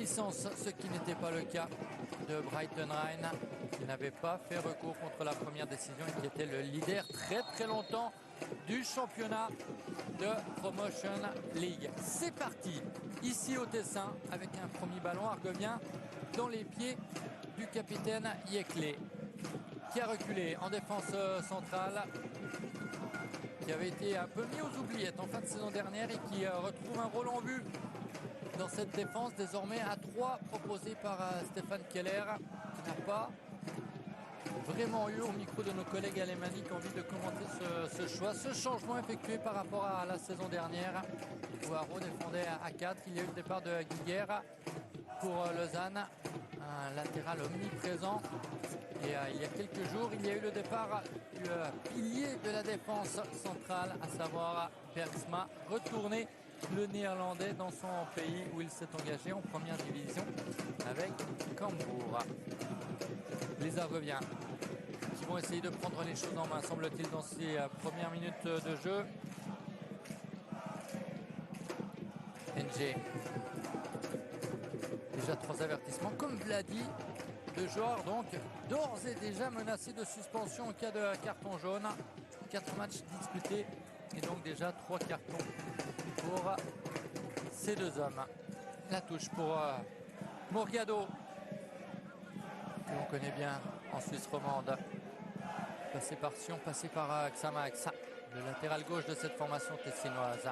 licence, ce qui n'était pas le cas de Brighton Rhine, qui n'avait pas fait recours contre la première décision et qui était le leader très longtemps du championnat de Promotion League. C'est parti, ici au Tessin, avec un premier ballon argovien dans les pieds du capitaine Yekle, qui a reculé en défense centrale, qui avait été un peu mis aux oubliettes en fin de saison dernière et qui retrouve un rôle en vue dans cette défense, désormais à 3, proposé par Stéphane Keller, qui n'a pas vraiment eu, au micro de nos collègues alémaniques, envie de commenter ce choix, ce changement effectué par rapport à la saison dernière où Haro défendait à 4. Il y a eu le départ de Guiguerre pour Lausanne, un latéral omniprésent. Et il y a quelques jours, il y a eu le départ du pilier de la défense centrale, à savoir Bergsma, retourné, le néerlandais, dans son pays où il s'est engagé en première division avec Cambuur. Les Argoviens qui vont essayer de prendre les choses en main, semble-t-il, dans ces premières minutes de jeu. NG. Déjà 3 avertissements, comme Vladi. 2 joueurs donc d'ores et déjà menacés de suspension en cas de carton jaune. 4 matchs disputés et donc déjà 3 cartons pour ces 2 hommes. La touche pour Morgado, que l'on connaît bien en Suisse romande. Passé par Sion, passé par Xamax, le latéral gauche de cette formation tessinoise.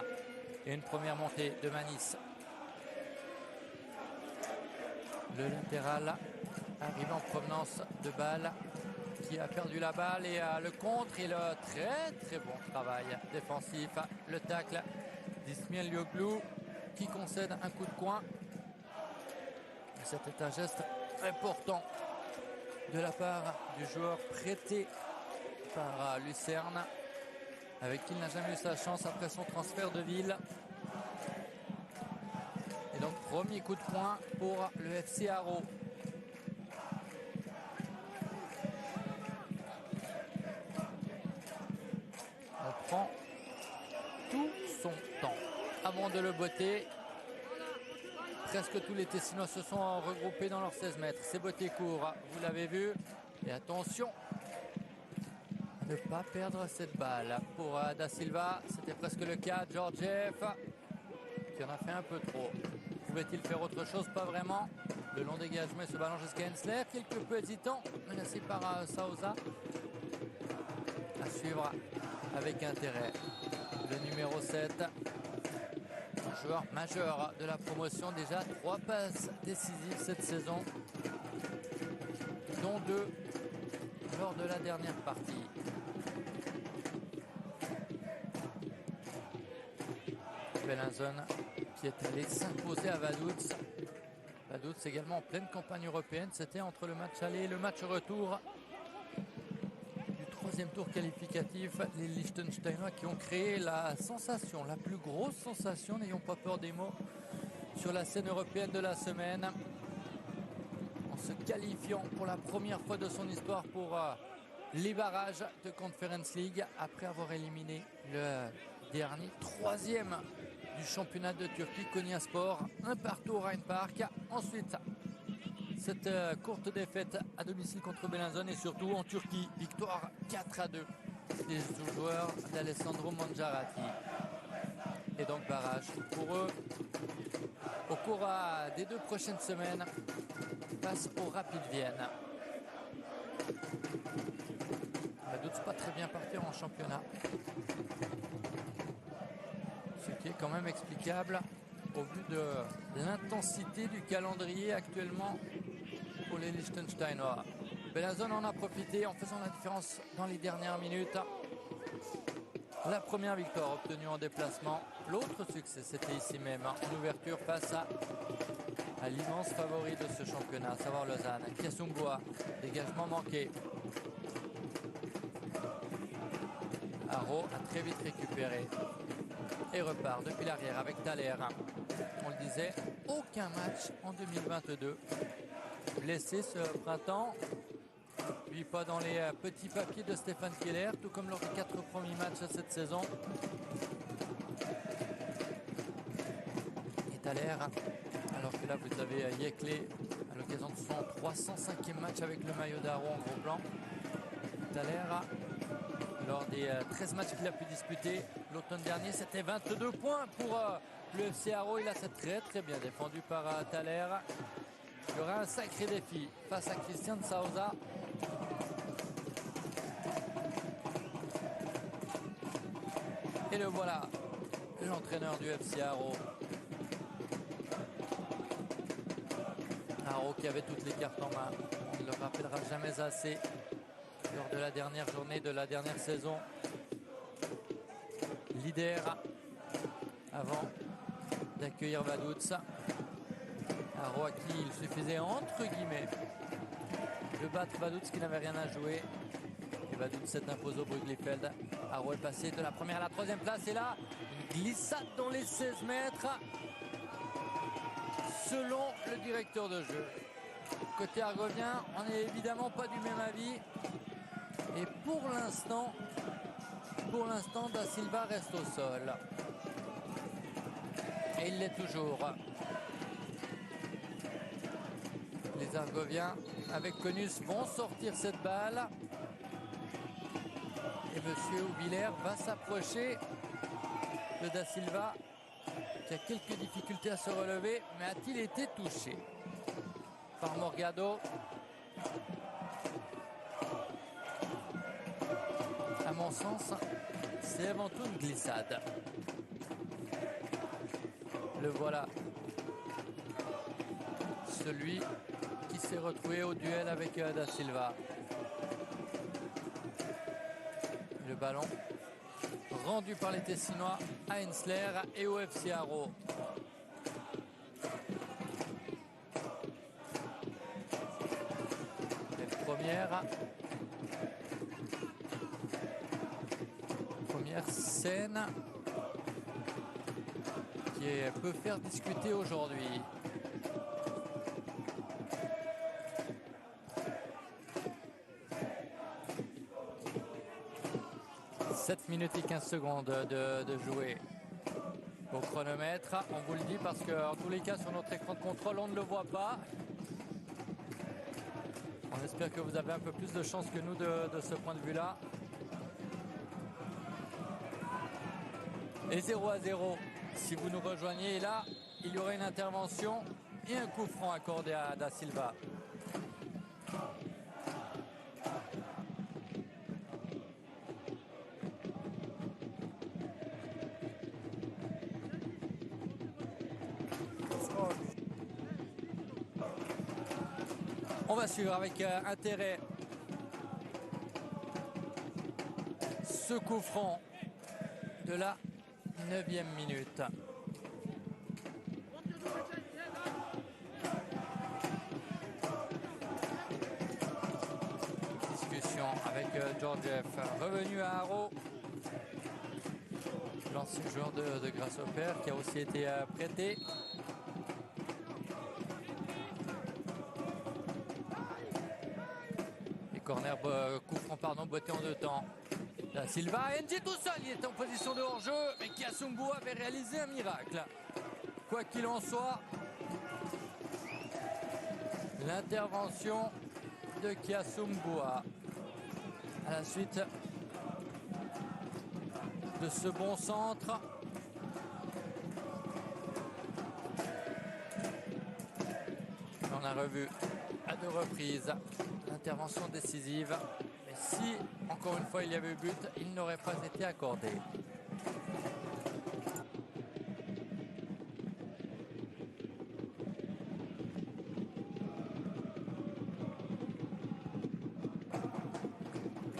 Et une première montée de Manis. Le latéral arrive en provenance de Bâle, qui a perdu la balle, et le contre et le très bon travail défensif. Le tacle d'Ismail Lioglu, qui concède un coup de coin. C'était un geste important de la part du joueur prêté par Lucerne, avec qui il n'a jamais eu sa chance après son transfert de ville. Et donc premier coup de poing pour le FC Haro. On prend tout son temps avant de le botter. Presque tous les Tessinois se sont regroupés dans leurs 16 mètres. C'est botté court, vous l'avez vu. Et attention à ne pas perdre cette balle. Pour Da Silva, c'était presque le cas. Georgiev, qui en a fait un peu trop. Pouvait-il faire autre chose? Pas vraiment. Le long dégagement, ce ballon jusqu'à Hensler, quelque peu hésitant, menacé par Sousa. À suivre avec intérêt. Le numéro 7. Joueur majeur de la promotion, déjà 3 passes décisives cette saison, dont 2 lors de la dernière partie. Bellinzone qui est allé s'imposer à Vaduz. Vaduz également en pleine campagne européenne. C'était entre le match aller et le match retour du 3e tour qualificatif. Les Liechtensteinois qui ont créé la sensation, la plus grosse sensation, n'ayons pas peur des mots, sur la scène européenne de la semaine, en se qualifiant pour la première fois de son histoire pour les barrages de Conference League, après avoir éliminé le dernier 3e du championnat de Turquie, Konyaspor, 1-1 au Rhein Park. Ensuite, cette courte défaite à domicile contre Bellinzone, et surtout en Turquie, victoire 4-2 des joueurs d'Alessandro Mangiarati. Et donc barrage pour eux au cours des 2 prochaines semaines face au Rapid Vienne. Vaduz pas très bien parti en championnat, ce qui est quand même explicable au vu de l'intensité du calendrier actuellement pour les Liechtensteinois. Bellinzone en a profité en faisant la différence dans les dernières minutes. La première victoire obtenue en déplacement. L'autre succès, c'était ici même, en ouverture face à l'immense favori de ce championnat, à savoir Lausanne. Kiasumboa, dégagement manqué. Haro a très vite récupéré et repart depuis l'arrière avec Thaler. On le disait, aucun match en 2022. Blessé ce printemps, lui pas dans les petits papiers de Stéphane Keller, tout comme lors des 4 premiers matchs de cette saison. Et Thaler Alors que là, vous avez Yekle à l'occasion de son 305e match avec le maillot d'Aro en gros plan. Thaler, lors des 13 matchs qu'il a pu disputer l'automne dernier, c'était 22 points pour le FC Aro. Il a c'est très bien défendu par Thaler. Il y aura un sacré défi face à Christian Souza. Et le voilà, l'entraîneur du FC Aro. Aro qui avait toutes les cartes en main. On ne le rappellera jamais assez lors de la dernière journée de la dernière saison. Leader avant d'accueillir Vaduz. Aro à qui il suffisait entre guillemets de battre Vaduz qui n'avait rien à jouer. Et Vaduz s'est imposé au Bruglifeld. Aro est passé de la première à la troisième place. Et là, une glissade dans les 16 mètres. Selon le directeur de jeu. Côté argovien, on n'est évidemment pas du même avis. Et pour l'instant, Da Silva reste au sol. Et il l'est toujours. Les Argoviens, avec Conus, vont sortir cette balle. Et Monsieur Villers va s'approcher de Da Silva, qui a quelques difficultés à se relever. Mais a-t-il été touché par Morgado? À mon sens, c'est avant tout une glissade. Le voilà. Celui qui s'est retrouvé au duel avec Da Silva. Le ballon rendu par les Tessinois à Hensler et au FC Aro. Première scène qui peut faire discuter aujourd'hui. « 7 minutes et 15 secondes de jouer au chronomètre. On vous le dit parce que en tous les cas sur notre écran de contrôle on ne le voit pas. On espère que vous avez un peu plus de chance que nous de ce point de vue-là. Et 0-0 si vous nous rejoignez. Et là, il y aura une intervention et un coup franc accordé à Da Silva. On va suivre avec intérêt ce coup franc de la 9e minute. Discussion avec Georgiev, revenu à Aro. L'ancien joueur de Grasshopper qui a aussi été prêté. Corner, coup franc, pardon, botté en 2 temps. Da Silva, Engie tout seul, il est en position de hors-jeu, mais Kiasumbu avait réalisé un miracle. Quoi qu'il en soit, l'intervention de Kiasumbu à la suite de ce bon centre. On a revu à 2 reprises l'intervention décisive. Mais si, encore une fois, il y avait eu but, il n'aurait pas été accordé.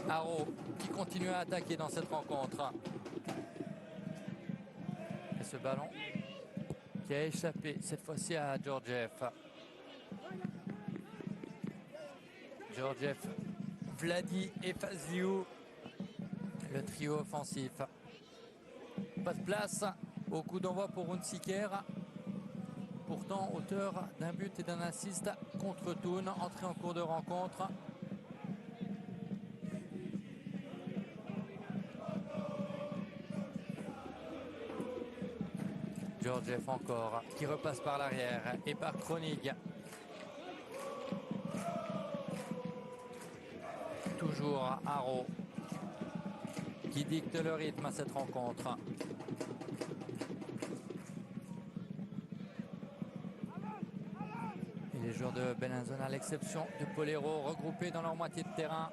Aro qui continue à attaquer dans cette rencontre. Et ce ballon qui a échappé cette fois-ci à Georgiev. Georgiev, Vladi et Fazliou, le trio offensif. Pas de place au coup d'envoi pour Hunziker. Pourtant auteur d'un but et d'un assist contre Thun, entré en cours de rencontre. Georgiev encore, qui repasse par l'arrière et par Kronig. Toujours Haro qui dicte le rythme à cette rencontre. Et les joueurs de Bellinzone, à l'exception de Polero, regroupés dans leur moitié de terrain.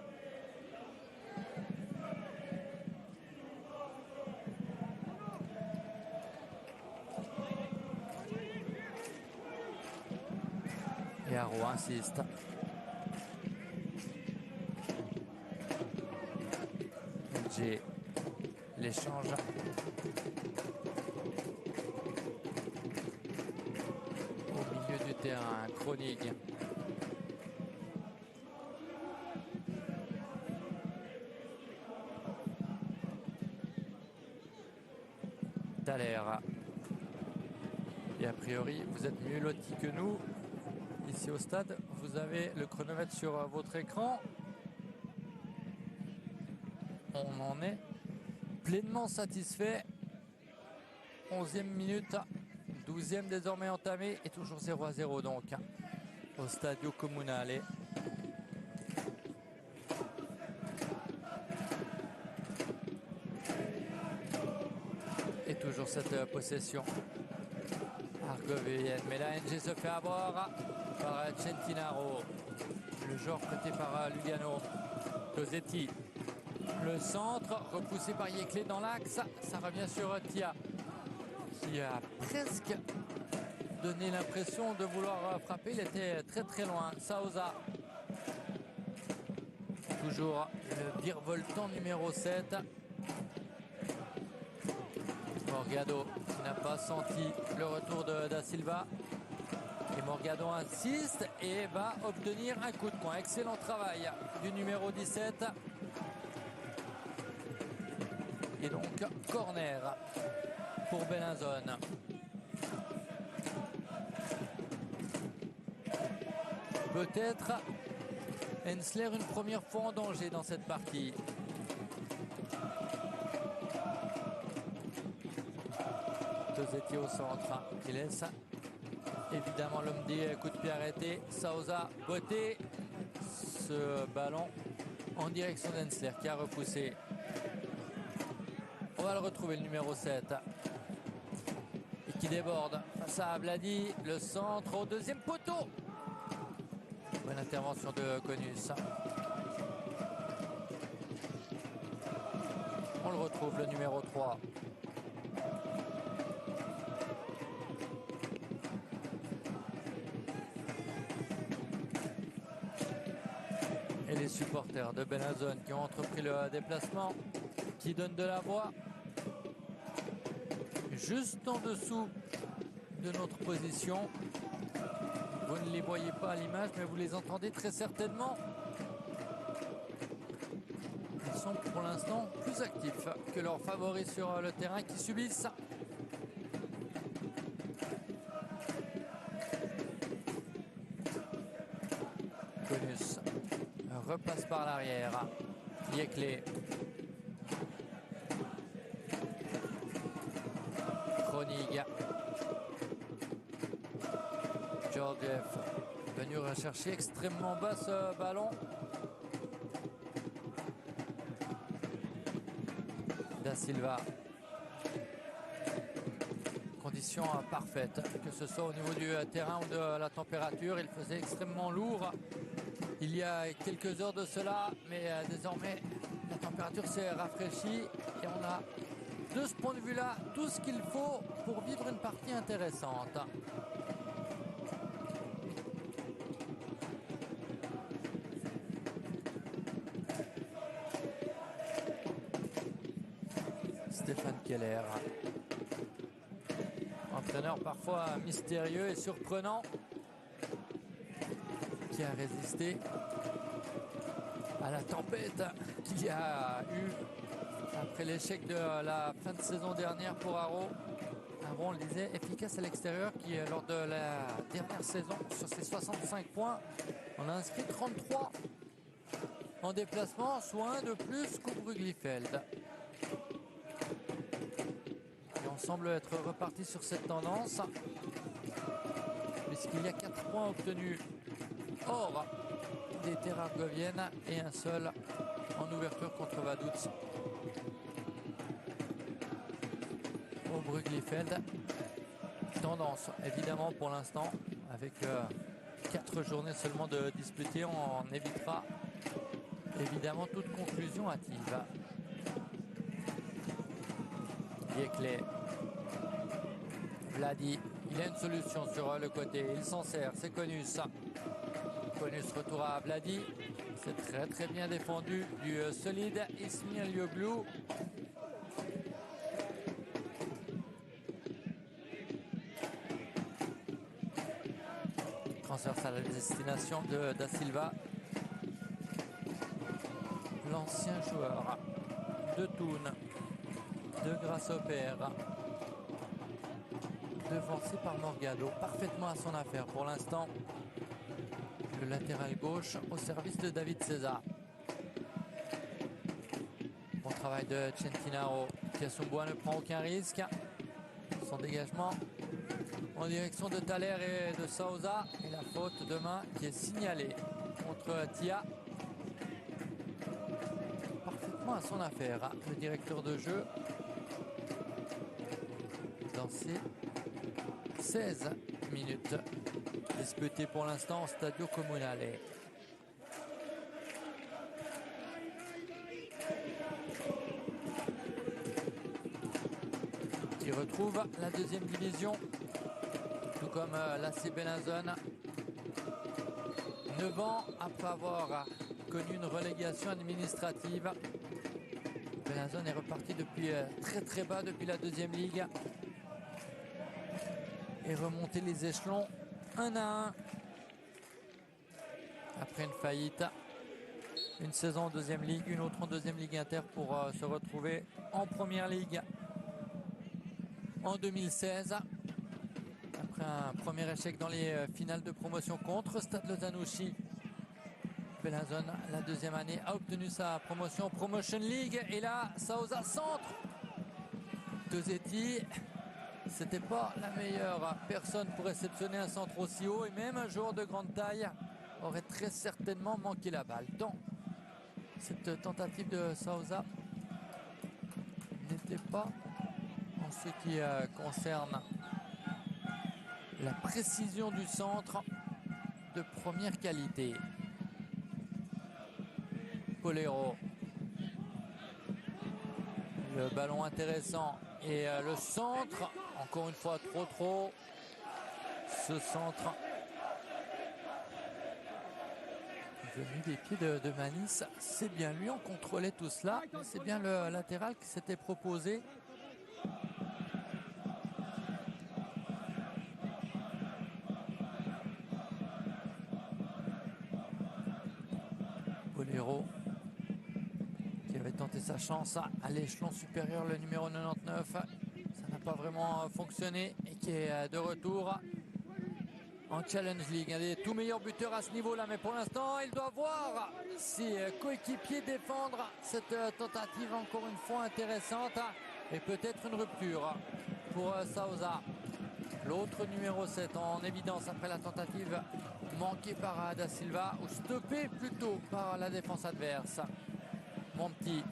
Et Haro insiste. LG, l'échange. Au milieu du terrain, Kronig. Thaler. Et a priori, vous êtes mieux lotis que nous. Ici au stade, vous avez le chronomètre sur votre écran. On en est pleinement satisfait. 11e minute, 12e désormais entamé et toujours 0-0 donc au Stadio Comunale. Et toujours cette possession argovienne. Mais la NG se fait avoir par Centinaro. Le joueur prêté par Lugano. Tosetti. Le centre, repoussé par Yekle dans l'axe. Ça revient sur Tia, qui a presque donné l'impression de vouloir frapper. Il était très très loin. Sousa. Toujours le virevoltant numéro 7. Morgado qui n'a pas senti le retour de Da Silva. Et Morgado insiste et va obtenir un coup de poing. Excellent travail du numéro 17. Et donc corner pour Bellinzone. Peut-être Hensler une première fois en danger dans cette partie. Tosetti au centre qui laisse évidemment l'homme des coups de pied arrêtés. Sousa, beauté. Ce ballon en direction d'Hensler qui a repoussé. On va le retrouver, le numéro 7. Et qui déborde face à Vladi. Le centre au deuxième poteau. Bonne intervention de Conus. On le retrouve, le numéro 3. Et les supporters de Bellinzone qui ont entrepris le déplacement, qui donnent de la voix. Juste en dessous de notre position. Vous ne les voyez pas à l'image, mais vous les entendez très certainement. Ils sont pour l'instant plus actifs que leurs favoris sur le terrain qui subissent. Conus repasse par l'arrière. Yekle. Kronig. Georgiev venu rechercher extrêmement bas ce ballon. Da Silva. Condition parfaite, que ce soit au niveau du terrain ou de la température. Il faisait extrêmement lourd il y a quelques heures de cela, mais désormais la température s'est rafraîchie et on a de ce point de vue-là tout ce qu'il faut pour vivre une partie intéressante. Stéphane Keller, entraîneur parfois mystérieux et surprenant, qui a résisté à la tempête qu'il y a eu après l'échec de la fin de saison dernière pour Haro. Haro, on le disait, efficace à l'extérieur, qui lors de la dernière saison, sur ses 65 points, on a inscrit 33 en déplacement, soit un de plus qu'au Bruglifeld. Et on semble être reparti sur cette tendance, puisqu'il y a 4 points obtenus hors des terres argoviennes et un seul en ouverture contre Vaduz au Bruglifeld. Tendance évidemment pour l'instant, avec 4 journées seulement de disputées, on évitera évidemment toute conclusion hâtive. Biekle, Vladi, il a une solution sur le côté, il s'en sert, c'est Konus. Konus retour à Vladi, c'est très bien défendu du solide Ismir Lioglu. Transverse à la destination de Da Silva, l'ancien joueur de Thun, de Grasshopper, devancé par Morgado, parfaitement à son affaire pour l'instant. Le latéral gauche au service de David César. Bon travail de Centinaro. Kiasumboa ne prend aucun risque. Son dégagement en direction de Thaler et de Sousa. Et la faute de main qui est signalée contre Tia. Parfaitement à son affaire, le directeur de jeu. Dans ces 16 minutes disputées pour l'instant au Stadio Comunale. Qui retrouve la deuxième division, tout comme l'AC Bellinzone. 9 ans après avoir connu une relégation administrative. Bellinzone est reparti depuis très bas depuis la deuxième ligue et remonter les échelons 1 à 1 après une faillite. Une saison en deuxième ligue, une autre en deuxième ligue inter pour se retrouver en première ligue en 2016 après un premier échec dans les finales de promotion contre Stade Lozanouchi. Bellinzone, la deuxième année, a obtenu sa promotion Promotion League et là Sousa centre de Zeti. C'était pas la meilleure personne pour réceptionner un centre aussi haut, et même un joueur de grande taille aurait très certainement manqué la balle. Donc, cette tentative de Sousa n'était pas, en ce qui concerne la précision du centre, de première qualité. Polero. Le ballon intéressant et le centre, encore une fois trop. Ce centre venu des pieds de Manis, c'est bien lui, on contrôlait tout cela, c'est bien le latéral qui s'était proposé. Polero qui avait tenté sa chance à l'échelon supérieur, le numéro 99. Ça n'a pas vraiment fonctionné et qui est de retour en Challenge League. Un des tout meilleurs buteurs à ce niveau-là, mais pour l'instant, il doit voir ses coéquipiers défendre cette tentative encore une fois intéressante et peut-être une rupture pour Sousa. L'autre numéro 7 en évidence après la tentative manquée par Da Silva, ou stoppée plutôt par la défense adverse. Monti,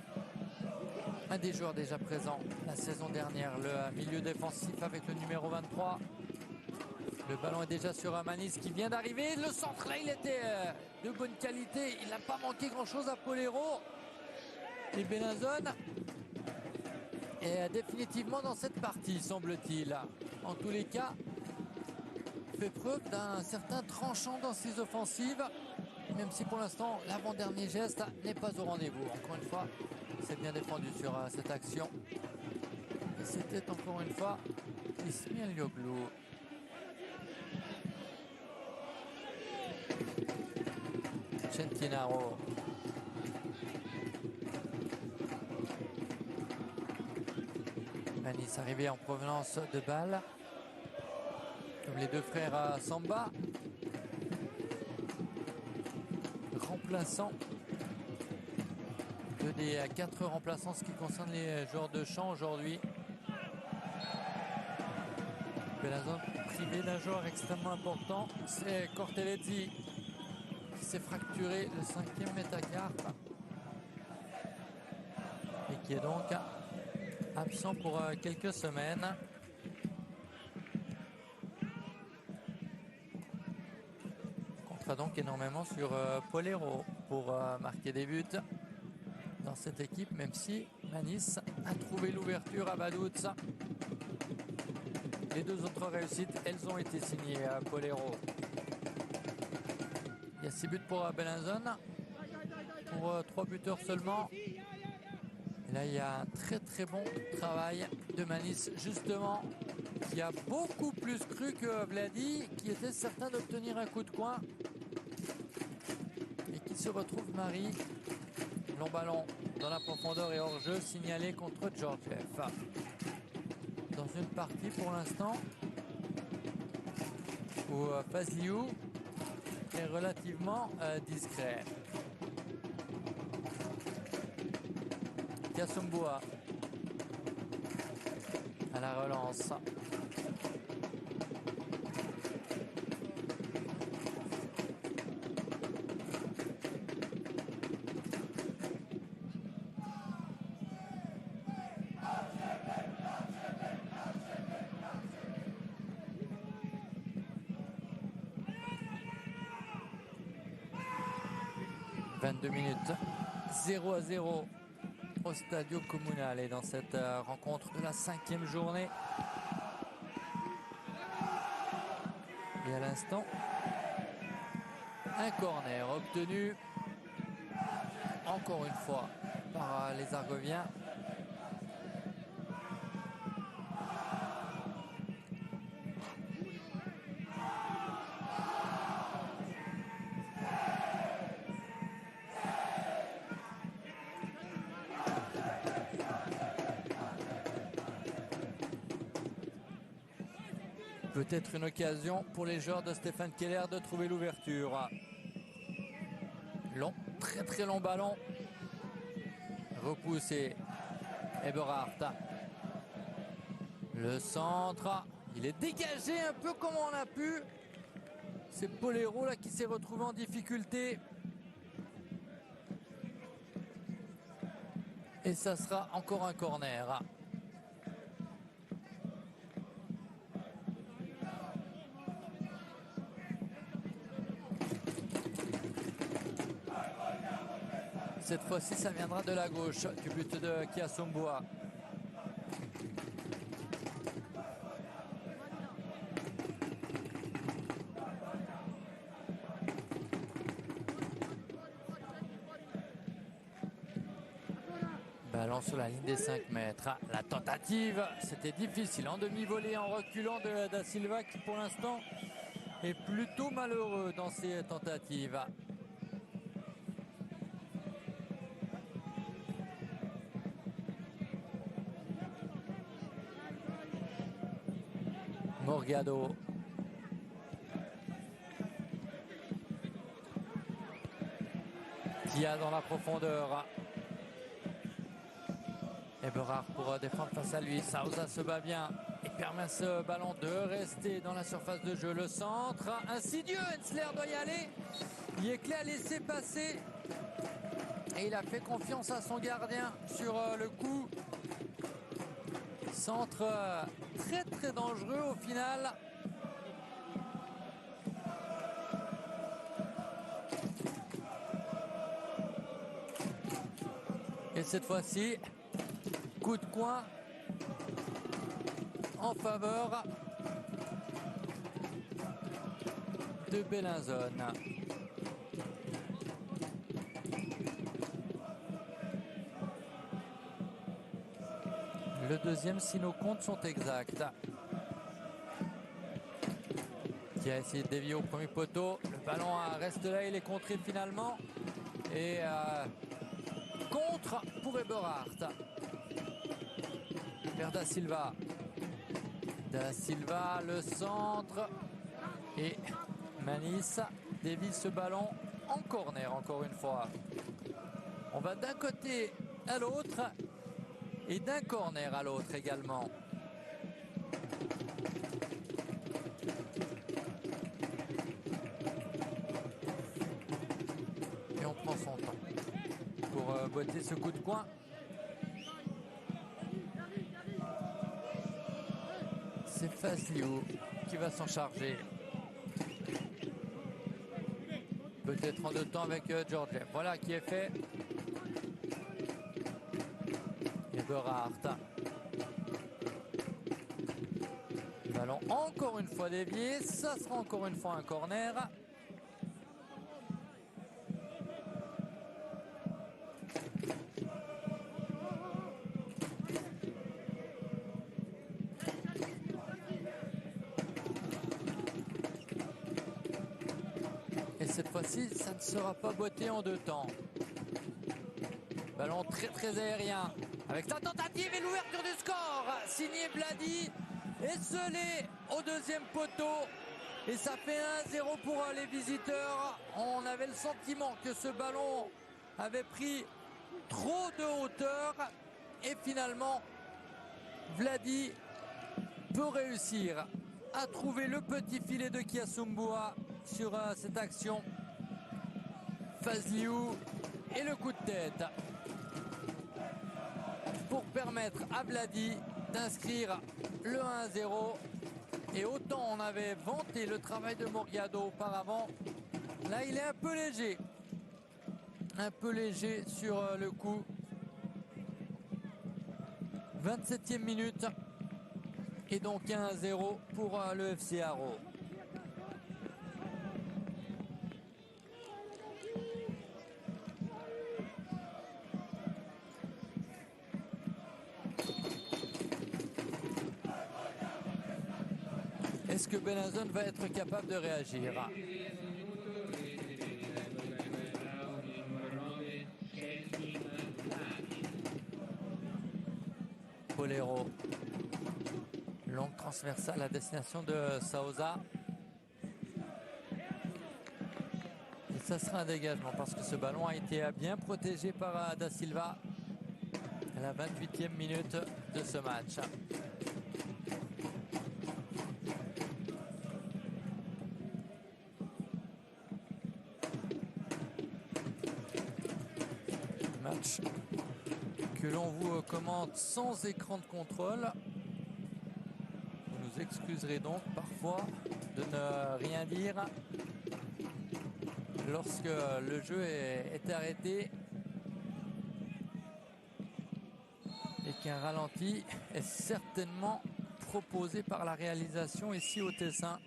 un des joueurs déjà présents la saison dernière, le milieu défensif avec le numéro 23. Le ballon est déjà sur Manis qui vient d'arriver. Le centre là, il était de bonne qualité. Il n'a pas manqué grand chose à Polero. Et Bellinzone est définitivement dans cette partie, semble-t-il. En tous les cas, fait preuve d'un certain tranchant dans ses offensives, même si pour l'instant l'avant-dernier geste n'est pas au rendez-vous. Encore une fois, c'est bien défendu sur cette action. Et c'était encore une fois Ismir Lioglu. Centinaro. Manis arrivé en provenance de balle, comme les deux frères Samba. Remplaçant. Deux des 4 remplaçants, ce qui concerne les joueurs de champ aujourd'hui. Bellinzone privé d'un joueur extrêmement important. C'est Cortelezzi qui s'est fracturé le 5e métacarpe et qui est donc absent pour quelques semaines. On comptera donc énormément sur Polero pour marquer des buts dans cette équipe, même si Manis a trouvé l'ouverture à Vaduz. Les deux autres réussites, elles ont été signées à Polero. Il y a 6 buts pour Bellinzone, pour 3 buteurs seulement. Et là, il y a un très bon travail de Manis, justement, qui a beaucoup plus cru que Vladi, qui était certain d'obtenir un coup de coin. Et qui se retrouve Marie. Long ballon dans la profondeur et hors-jeu signalé contre Georgiev. Dans une partie pour l'instant où Fazliou est relativement discret. Kasumboa à la relance. « 22 minutes, 0-0 au Stadio Comunale dans cette rencontre de la 5e journée. Et à l'instant, un corner obtenu encore une fois par les Argoviens. Peut-être une occasion pour les joueurs de Stéphane Keller de trouver l'ouverture. Long, très long ballon. Repoussé. Eberhardt. Le centre. Il est dégagé un peu comme on a pu. C'est Polero là qui s'est retrouvé en difficulté. Et ça sera encore un corner. Cette fois-ci, ça viendra de la gauche du but de Kasumboa. Ballon sur la ligne des 5 mètres. La tentative, c'était difficile en demi-volée, en reculant de Da Silva qui pour l'instant est plutôt malheureux dans ses tentatives. Morgado. Qui a dans la profondeur. Eberhardt pour défendre face à lui. Sousa se bat bien et permet à ce ballon de rester dans la surface de jeu. Le centre insidieux. Hensler doit y aller. Yekle a laissé passer. Et il a fait confiance à son gardien sur le coup. Centre très dangereux au final. Et cette fois-ci, coup de coin en faveur de Bellinzone. Le deuxième si nos comptes sont exacts. Qui a essayé de dévier au premier poteau. Le ballon reste là, il est contré finalement. Et contre pour Eberhardt. Vers Da Silva. Da Silva, le centre. Et Manis dévie ce ballon en corner encore une fois. On va d'un côté à l'autre. Et d'un corner à l'autre également. prend son temps pour botter ce coup de coin. C'est Fazliou qui va s'en charger. Peut-être en deux temps avec Georgiev. Voilà qui est fait. Eberhardt. Ballon encore une fois dévié. Ça sera encore une fois un corner. Et cette fois-ci, ça ne sera pas boité en deux temps. Ballon très aérien. Avec sa tentative et l'ouverture du score. Signé Vladi. Esselé au deuxième poteau. Et ça fait 1-0 pour les visiteurs. On avait le sentiment que ce ballon avait pris trop de hauteur. Et finalement, Vladi peut réussir à trouver le petit filet de Kiasumbua sur cette action. Fazliou et le coup de tête pour permettre à Vladi d'inscrire le 1-0. Et autant on avait vanté le travail de Morgado auparavant, là il est un peu léger sur le coup. 27e minute et donc 1-0 pour le FC Haro. Est-ce que Benazon va être capable de réagir? Bolero. Longue transversale à destination de Sousa. Et ça sera un dégagement parce que ce ballon a été bien protégé par Da Silva à la 28e minute de ce match. Match que l'on vous commente sans écran de contrôle. Vous nous excuserez donc parfois de ne rien dire lorsque le jeu est arrêté et qu'un ralenti est certainement proposé par la réalisation ici au Tessin.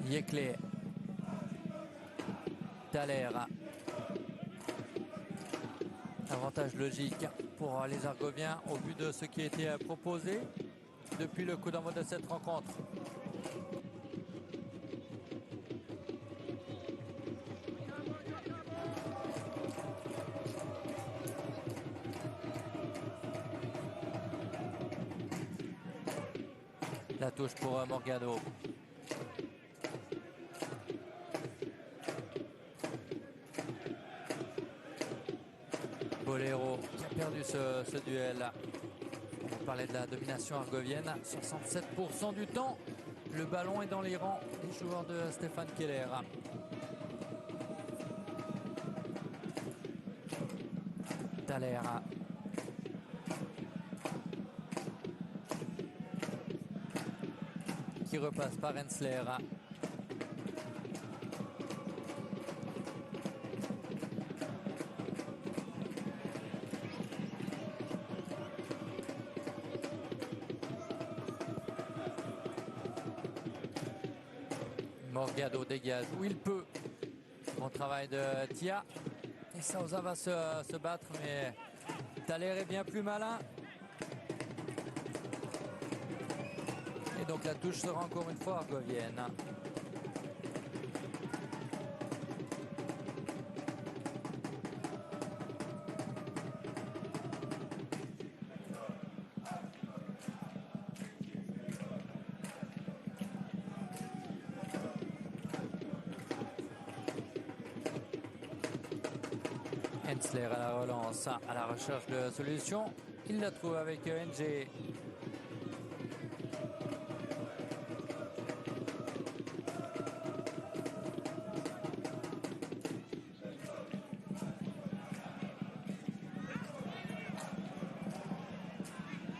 Yekle, Thaler, avantage logique pour les Argoviens au vu de ce qui a été proposé depuis le coup d'envoi de cette rencontre. La touche pour Morgado. Bolero qui a perdu ce duel. On parlait de la domination argovienne. 67% du temps, le ballon est dans les rangs des joueurs de Stéphane Keller. Thaler. Qui repasse par Hensler. Morgado dégage où il peut. Bon travail de Tia. Et Sousa va se battre, mais Thaler est bien plus malin. Et donc la touche sera encore une fois argovienne. Hensler à la relance, à la recherche de solutions. Il la trouve avec NG.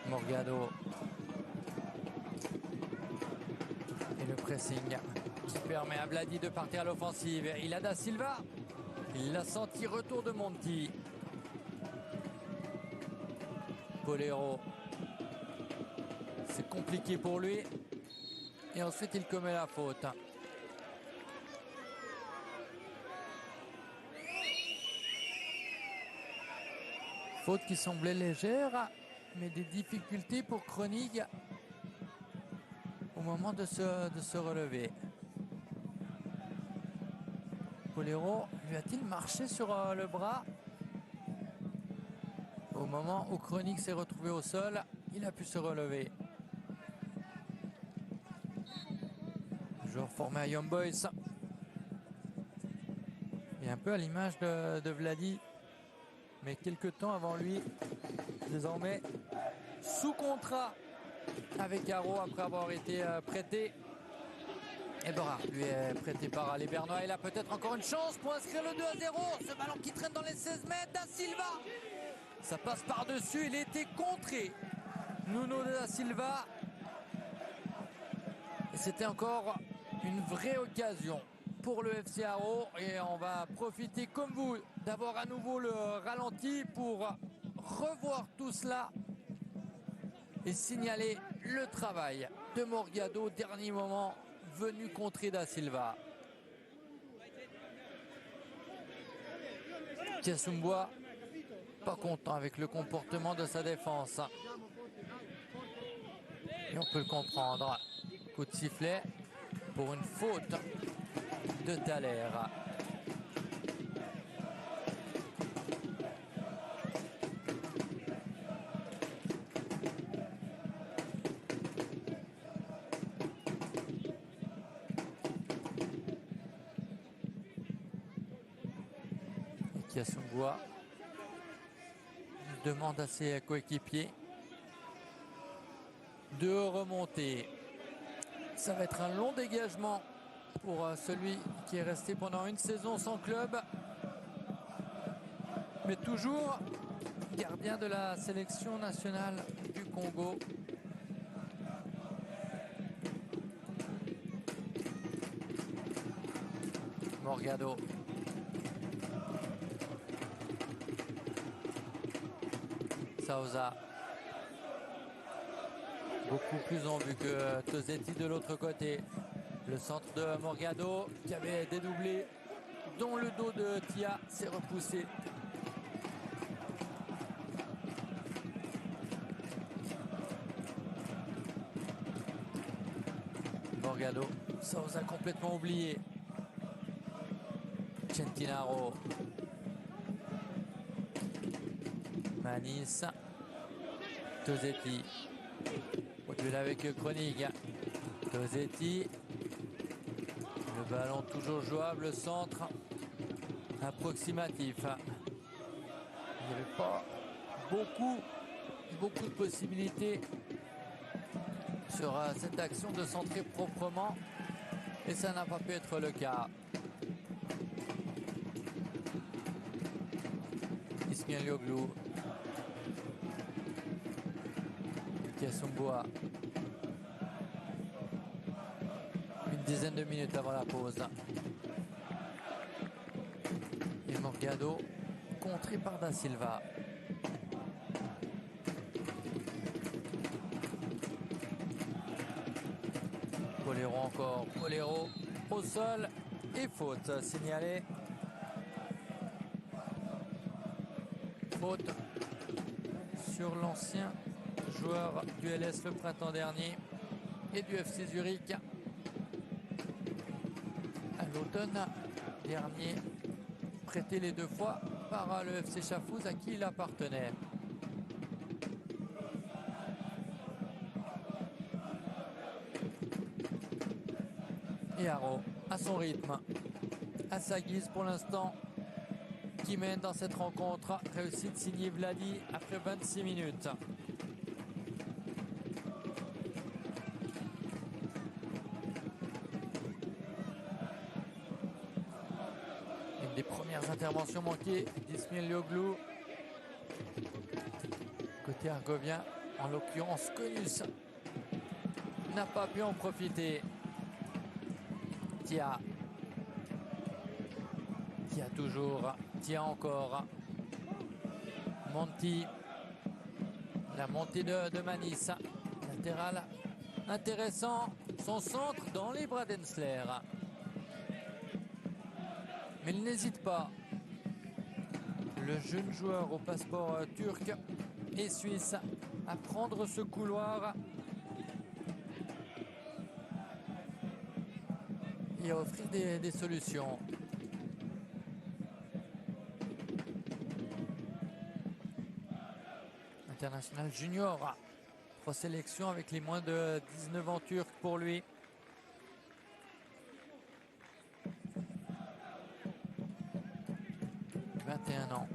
Morgado. Et le pressing qui permet à Vladi de partir à l'offensive. Il a Da Silva. Il l'a senti, retour de Monti. Polero. C'est compliqué pour lui. Et ensuite, il commet la faute. Faute qui semblait légère, mais des difficultés pour Kronig au moment de se relever. Polero lui a-t-il marché sur le bras? Au moment où Kronig s'est retrouvé au sol, il a pu se relever. Joueur formé à Young Boys. Et un peu à l'image de Vladi, mais quelques temps avant lui, désormais sous contrat avec Haro après avoir été prêté. Et Borard lui est prêté par les Bernois. Il a peut-être encore une chance pour inscrire le 2-0. Ce ballon qui traîne dans les 16 mètres. Da Silva. Ça passe par-dessus. Il a été contré. Nuno Da Silva. Et c'était encore une vraie occasion pour le FC Haro. Et on va profiter comme vous d'avoir à nouveau le ralenti pour revoir tout cela et signaler le travail de Morgado. Dernier moment venu contrer Da Silva. Kiasumboa pas content avec le comportement de sa défense. Et on peut le comprendre. Coup de sifflet pour une faute de Thaler. Kiasumboa demande à ses coéquipiers de remonter. Ça va être un long dégagement pour celui qui est resté pendant une saison sans club, mais toujours gardien de la sélection nationale du Congo. Morgado. Sousa. Beaucoup plus en vue que Tosetti de l'autre côté. Le centre de Morgado qui avait dédoublé, dont le dos de Tia s'est repoussé. Morgado, Sousa complètement oublié. Centinaro. Manis. Tosetti. Au duel avec Kronig. Tosetti. Le ballon toujours jouable, centre approximatif. Il n'y avait pas beaucoup de possibilités sur cette action de centrer proprement. Et ça n'a pas pu être le cas. Ismail-Yoglu. Kiasumboa. Une dizaine de minutes avant la pause. Et Morgado contré par Da Silva. Polero encore. Polero au sol et faute signalée. Faute sur l'ancien joueur du LS le printemps dernier et du FC Zurich à l'automne dernier, prêté les deux fois par le FC Chafouz à qui il appartenait. Et Haro à son rythme, à sa guise pour l'instant, qui mène dans cette rencontre. Réussite signée Vladi après 26 minutes. Une des premières interventions manquées d'Ismail Yoglu. Côté argovien, en l'occurrence Konus, n'a pas pu en profiter. Tia toujours, Tia encore. Monti, la montée de Manis, latéral intéressant, son centre dans les bras d'Ensler. Mais il n'hésite pas. Le jeune joueur au passeport turc et suisse à prendre ce couloir et à offrir des solutions. International junior, 3 sélections avec les moins de 19 ans turcs pour lui. « 21 ans.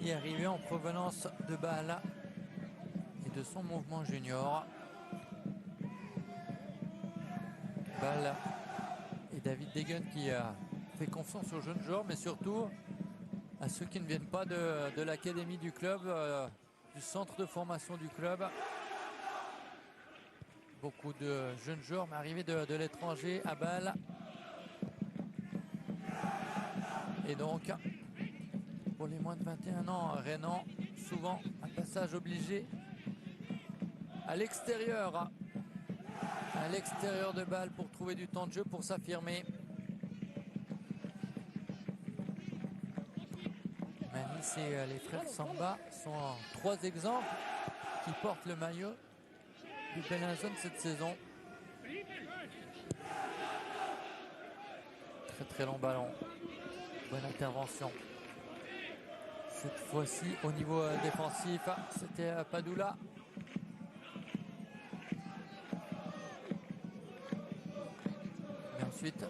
Et arrivé en provenance de Bâle et de son mouvement junior. Bâle et David Degen qui a fait confiance aux jeunes joueurs, mais surtout à ceux qui ne viennent pas de l'académie du club, du centre de formation du club. Beaucoup de jeunes joueurs, mais arrivés de l'étranger à Bâle. Et donc, pour les moins de 21 ans, Renan, souvent un passage obligé à l'extérieur de Bâle pour trouver du temps de jeu, pour s'affirmer. Manis et les frères Samba sont 3 exemples qui portent le maillot du Bellinzone cette saison. Très très long ballon. Bonne intervention. Cette fois-ci au niveau défensif, c'était Padoula. Mais ensuite,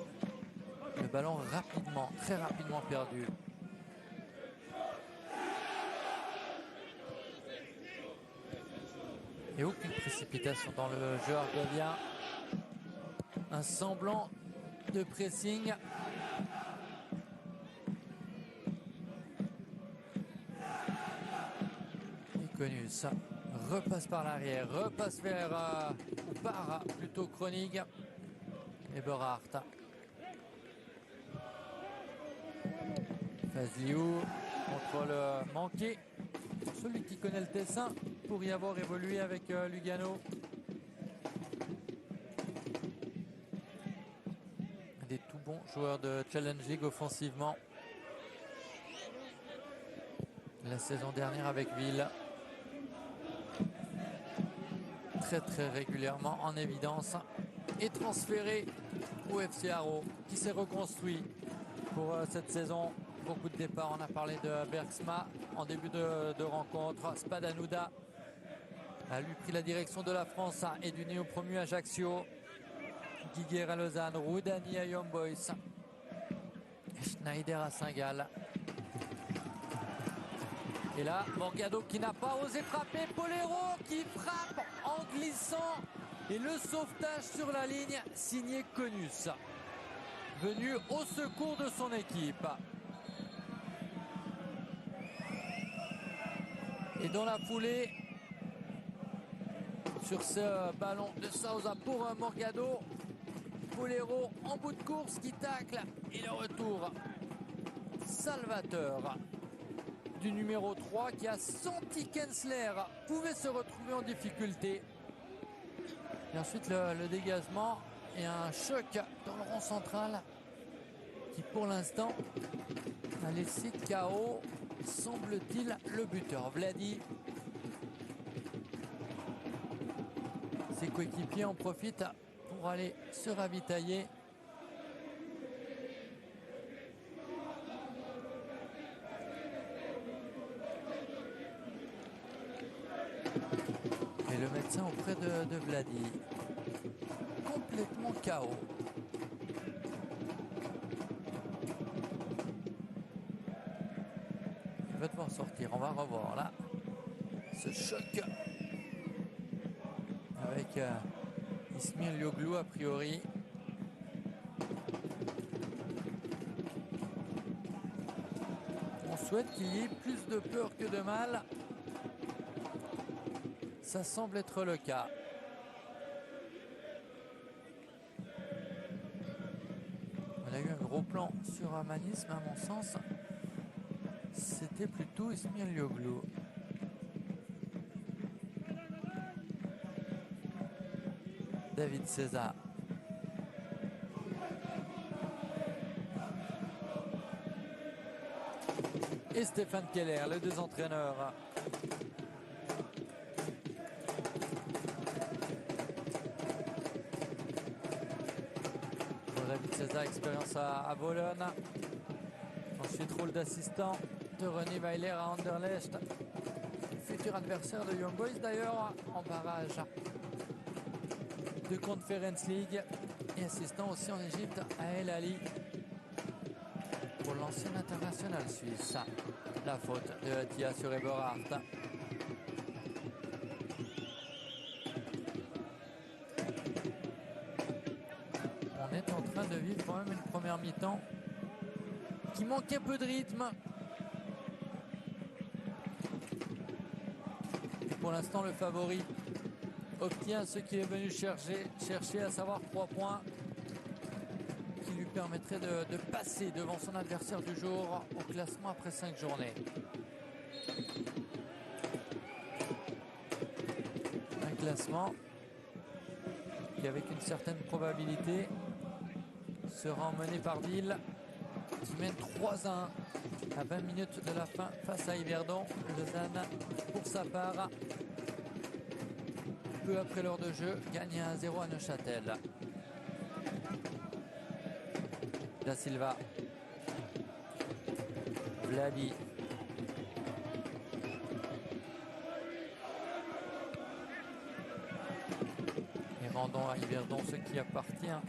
le ballon très rapidement perdu. Et aucune précipitation dans le jeu argovien. Un semblant de pressing. Et Konus repasse par l'arrière, repasse vers ou par plutôt Kronig et Berhardt. Fazliou, contrôle manqué. Celui qui connaît le Tessin pour y avoir évolué avec Lugano. Des tout bons joueurs de Challenge League offensivement. La saison dernière avec Ville. Très très régulièrement en évidence. Et transféré au FC Haro qui s'est reconstruit pour cette saison. Beaucoup de départs, on a parlé de Bergsma en début de rencontre. Spadanouda a lui pris la direction de la France et du néo-promu Ajaccio. Guiguer à Lausanne, Roudani à Young Boys, Schneider à Saint-Gall. Et là, Morgado qui n'a pas osé frapper, Polero qui frappe en glissant. Et le sauvetage sur la ligne, signé Konus, venu au secours de son équipe. Et dans la foulée, sur ce ballon de Sousa pour Morgado, Polero en bout de course qui tacle. Et le retour salvateur du numéro 3 qui a senti qu'Ensler pouvait se retrouver en difficulté. Et ensuite le dégagement et un choc dans le rond central qui pour l'instant a laissé KO, semble-t-il, le buteur Vladi. Ses coéquipiers en profitent pour aller se ravitailler. Et le médecin auprès de Vladi. Complètement KO. va devoir sortir. On va revoir là ce choc avec Ismir Lioglu a priori. On souhaite qu'il y ait plus de peur que de mal. Ça semble être le cas. On a eu un gros plan sur Amanis, mais à mon sens, c'était plutôt Ismir Lioglu. David César. Et Stéphane Keller, les deux entraîneurs. David César, expérience à Bologne. Ensuite, rôle d'assistant de René Weiler à Anderlecht. Futur adversaire de Young Boys d'ailleurs en barrage de Conference League. Et assistant aussi en Égypte à El Ali pour l'ancien international suisse. La faute de Tia sur Eberhardt. On est en train de vivre quand même une première mi-temps qui manque un peu de rythme. Et pour l'instant, le favori obtient ce qu'il est venu chercher, à savoir 3 points qui lui permettraient de passer devant son adversaire du jour au classement après 5 journées. Un classement qui, avec une certaine probabilité, sera emmené par Lille, qui mène 3-1 à 20 minutes de la fin face à Yverdon. Lausanne, pour sa part, peu après l'heure de jeu, gagne 1-0 à Neuchâtel. Da Silva. Vladi. Et rendons à Yverdon ce qui appartient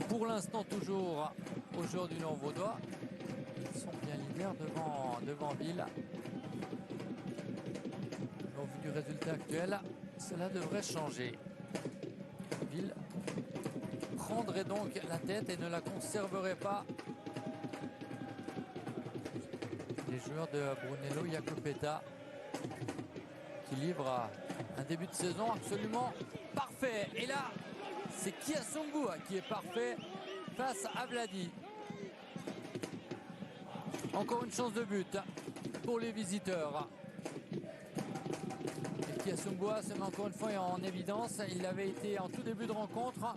pour l'instant toujours aux joueurs du Nord-Vaudois. Ils sont bien leaders devant Ville. Au vu du résultat actuel, cela devrait changer. Ville prendrait donc la tête et ne la conserverait pas. Les joueurs de Brunello Jacopetta qui livrent un début de saison absolument parfait. Et là, c'est Kiasongua qui est parfait face à Vladi. Encore une chance de but pour les visiteurs. Et Kiasongua se met encore une fois en évidence. Il avait été en tout début de rencontre,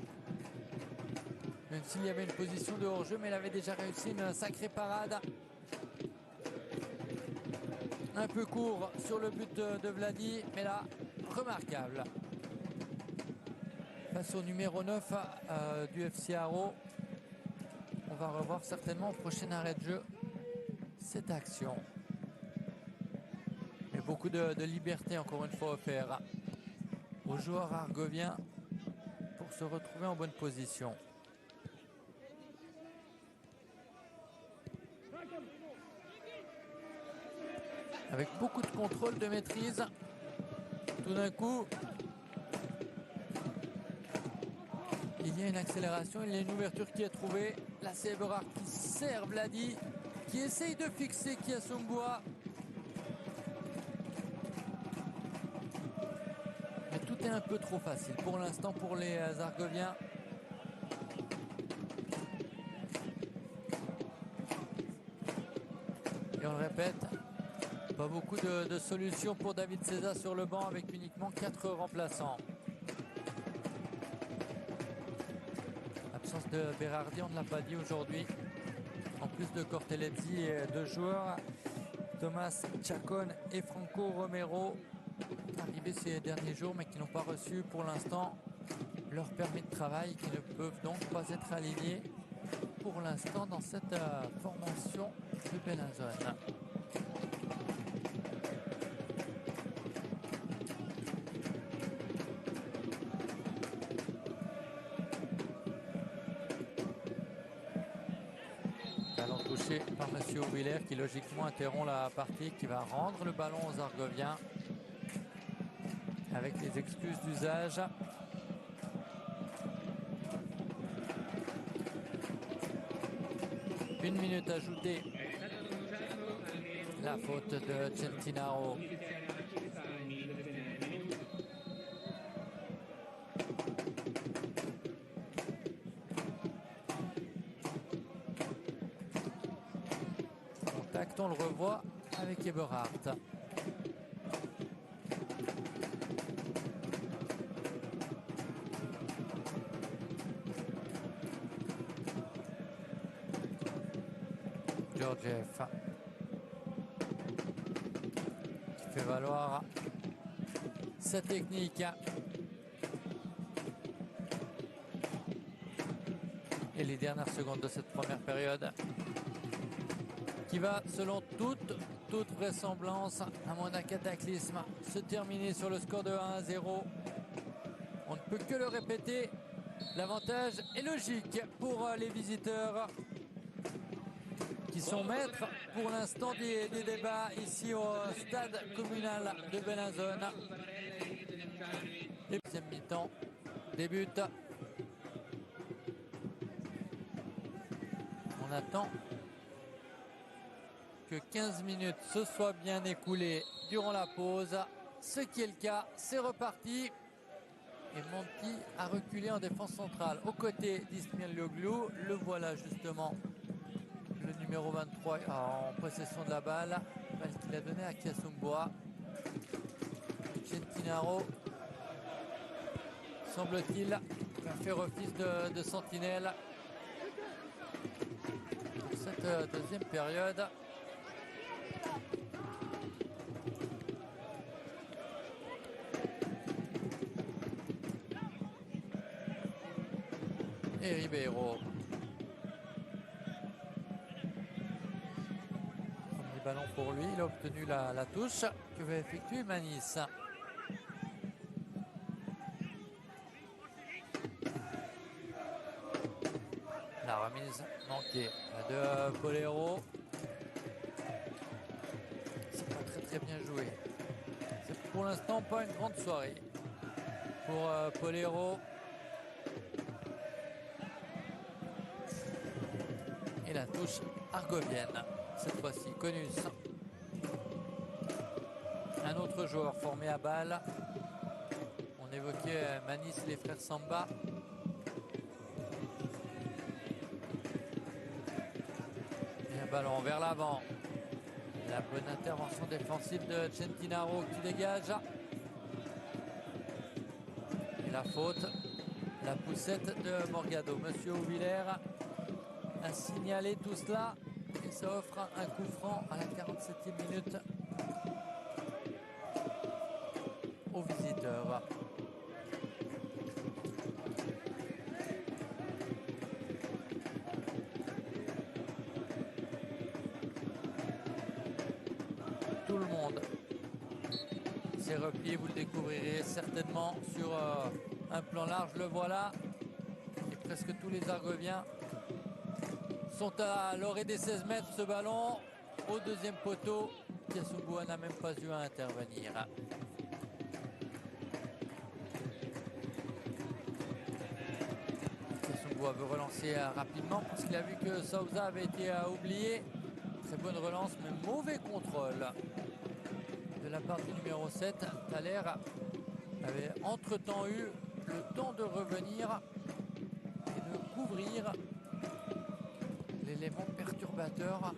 même s'il y avait une position de hors-jeu, mais il avait déjà réussi une sacrée parade. Un peu court sur le but de Vladi, mais là, remarquable. Face au numéro 9 du FC Haro. On va revoir certainement au prochain arrêt de jeu cette action. Et beaucoup de liberté encore une fois offert aux joueurs argoviens pour se retrouver en bonne position. Avec beaucoup de contrôle, de maîtrise. Tout d'un coup, il y a une accélération, il y a une ouverture qui est trouvée. Là, c'est Eberhardt qui sert Vladi, qui essaye de fixer Kiasongua. Mais tout est un peu trop facile pour l'instant pour les Argoviens. Et on le répète, pas beaucoup de solutions pour David César sur le banc avec uniquement 4 remplaçants. Absence de Berardi, on ne l'a pas dit aujourd'hui. En plus de Cortelletti et 2 joueurs, Thomas Chacon et Franco Romero, arrivés ces derniers jours mais qui n'ont pas reçu pour l'instant leur permis de travail, qui ne peuvent donc pas être alignés pour l'instant dans cette formation de Bellinzone. touché par Monsieur Willer qui logiquement interrompt la partie, qui va rendre le ballon aux Argoviens avec les excuses d'usage. Une minute ajoutée. La faute de Centinaro. Contact, on le revoit avec Eberhardt. Georgiev qui fait valoir sa technique. Et les dernières secondes de cette première période qui va, selon toute vraisemblance, à moins d'un cataclysme, se terminer sur le score de 1-0. On ne peut que le répéter, l'avantage est logique pour les visiteurs qui sont maîtres pour l'instant des débats ici au stade communal de Bellinzone. Et deuxième mi-temps débute. On attend que 15 minutes se soient bien écoulées durant la pause. Ce qui est le cas, c'est reparti. Et Monti a reculé en défense centrale aux côtés d'Ismail Loglou. Le voilà justement, le numéro 23 en possession de la balle. Balle qu'il a donnée à Kiasumboa. Centinaro, semble-t-il, a fait office de sentinelle pour cette deuxième période. Et Ribeiro. Premier ballon pour lui, il a obtenu la touche que va effectuer Manis. La remise manquée de Polero. C'est pas très bien joué. C'est pour l'instant pas une grande soirée pour Polero. Et la touche argovienne, cette fois-ci Conus. Un autre joueur formé à balle. On évoquait Manis et les frères Samba. Et un ballon vers l'avant. La bonne intervention défensive de Centinaro qui dégage. Et la faute, la poussette de Morgado. Monsieur Ouvillers a signalé tout cela et ça offre un coup franc à la 47e minute aux visiteurs. Tout le monde s'est replié, vous le découvrirez certainement sur un plan large, le voilà. Et presque tous les Argoviens sont à l'orée des 16 mètres. Ce ballon au deuxième poteau. Kiasumboa n'a même pas eu à intervenir. Kiasumboa veut relancer rapidement parce qu'il a vu que Souza avait été oublié. Très bonne relance, mais mauvais contrôle de la part du numéro 7. Thaler avait entre-temps eu le temps de revenir et de couvrir l'élément perturbateur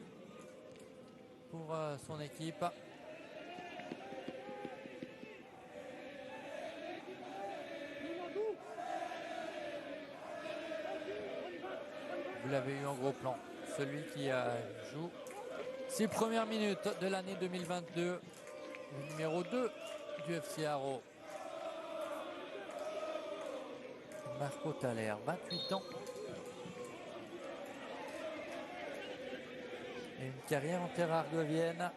pour son équipe. Vous l'avez eu en gros plan, celui qui joue ses premières minutes de l'année 2022, le numéro 2 du FC Haro. Marco Thaler, 28 ans. Et une carrière en terre argovienne.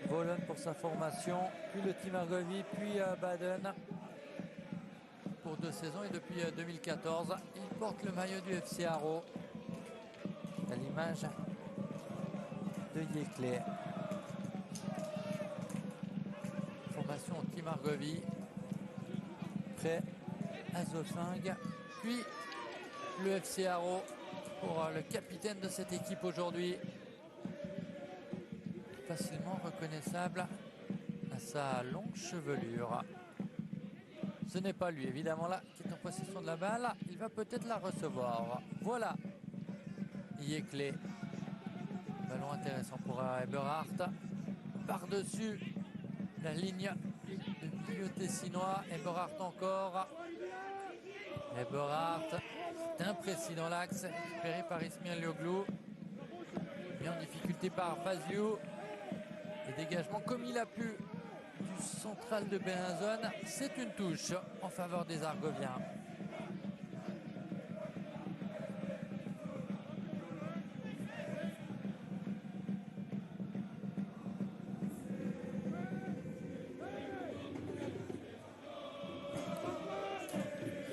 Bologne pour sa formation, puis le Team Argovie, puis Baden pour 2 saisons. Et depuis 2014, il porte le maillot du FC Haro. À l'image de Yeclé. Formation anti-Margovie. Prêt à Zofing. Puis le FC Haro pour le capitaine de cette équipe aujourd'hui. Facilement reconnaissable à sa longue chevelure. Ce n'est pas lui, évidemment, là, qui est en possession de la balle. Il va peut-être la recevoir. Voilà. Yeclé. Ballon intéressant pour Eberhardt. Par-dessus la ligne de milieu tessinois. Eberhardt encore. Eberhardt est imprécis dans l'axe. Récupéré par Ismail Lioglou. Mis en difficulté par Faziou. Et dégagement comme il a pu du central de Bellinzone. C'est une touche en faveur des Argoviens.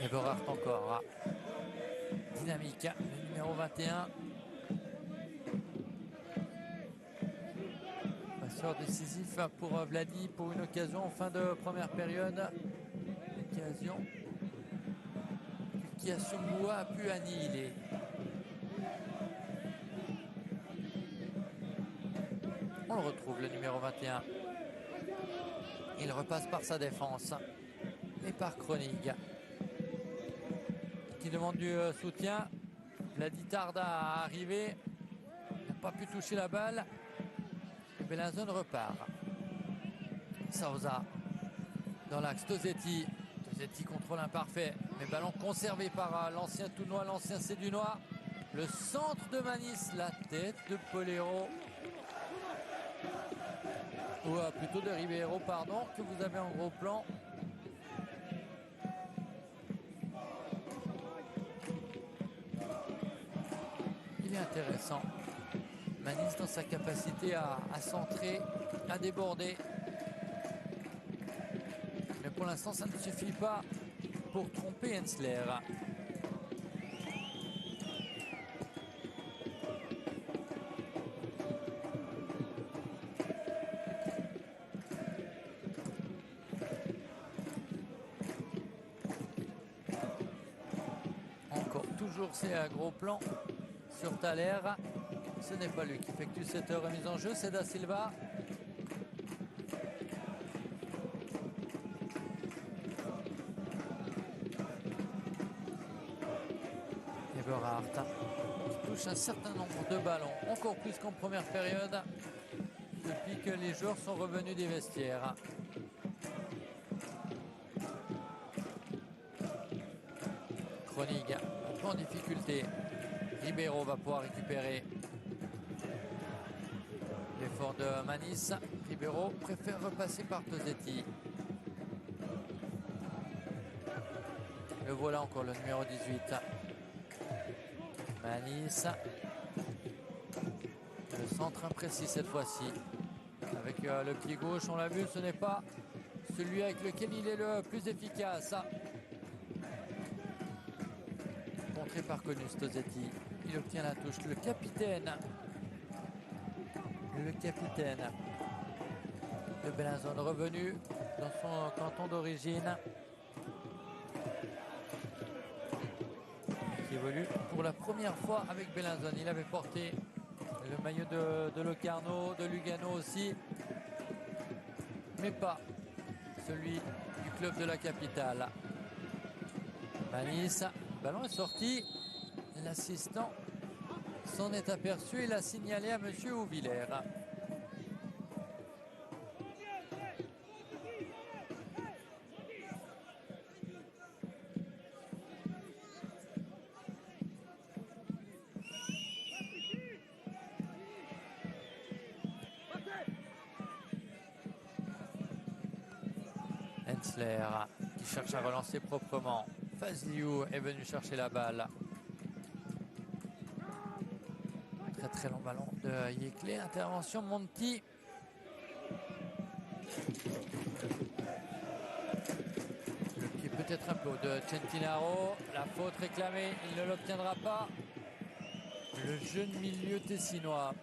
Eberhardt encore. Dynamique, le numéro 21. Passeur décisif pour Vladi pour une occasion en fin de première période. Occasion qui Assoumoua a pu annihiler. On le retrouve, le numéro 21. Il repasse par sa défense et par Kronig, qui demande du soutien. Vladi tarde à arriver. Il n'a pas pu toucher la balle. Bellinzone repart. Sousa dans l'axe. Tosetti. Tosetti contrôle imparfait. Mais ballon conservé par l'ancien Tounois, l'ancien Sédunois. Le centre de Manis. La tête de Polero. Ou plutôt de Ribeiro, pardon, que vous avez en gros plan. Il est intéressant. Manis dans sa capacité à centrer, à déborder. Mais pour l'instant, ça ne suffit pas pour tromper Hensler. Encore toujours ces gros plans sur Thaler. Ce n'est pas lui qui effectue cette remise en jeu, c'est Da Silva. Eberhardt qui touche un certain nombre de ballons, encore plus qu'en première période, depuis que les joueurs sont revenus des vestiaires. Kronig un peu en difficulté. Ribeiro va pouvoir récupérer. L'effort de Manis. Ribeiro préfère repasser par Tosetti. Le voilà encore, le numéro 18. Manis. Le centre imprécis cette fois-ci. Avec le pied gauche, on l'a vu, ce n'est pas celui avec lequel il est le plus efficace. Contré par Conus Tosetti. Il obtient la touche. Le capitaine de Bellinzone revenu dans son canton d'origine, qui évolue pour la première fois avec Bellinzone. Il avait porté le maillot de Locarno, de Lugano aussi, mais pas celui du club de la capitale. Manis, le ballon est sorti. L'assistant s'en est aperçu et l'a signalé à monsieur Houvillers. Hensler qui cherche à relancer proprement. Faziou est venu chercher la balle. Très très long ballon de Yeclé. Intervention Monti. Le pied peut-être un peu de Centinaro. La faute réclamée, il ne l'obtiendra pas. Le jeune milieu tessinois.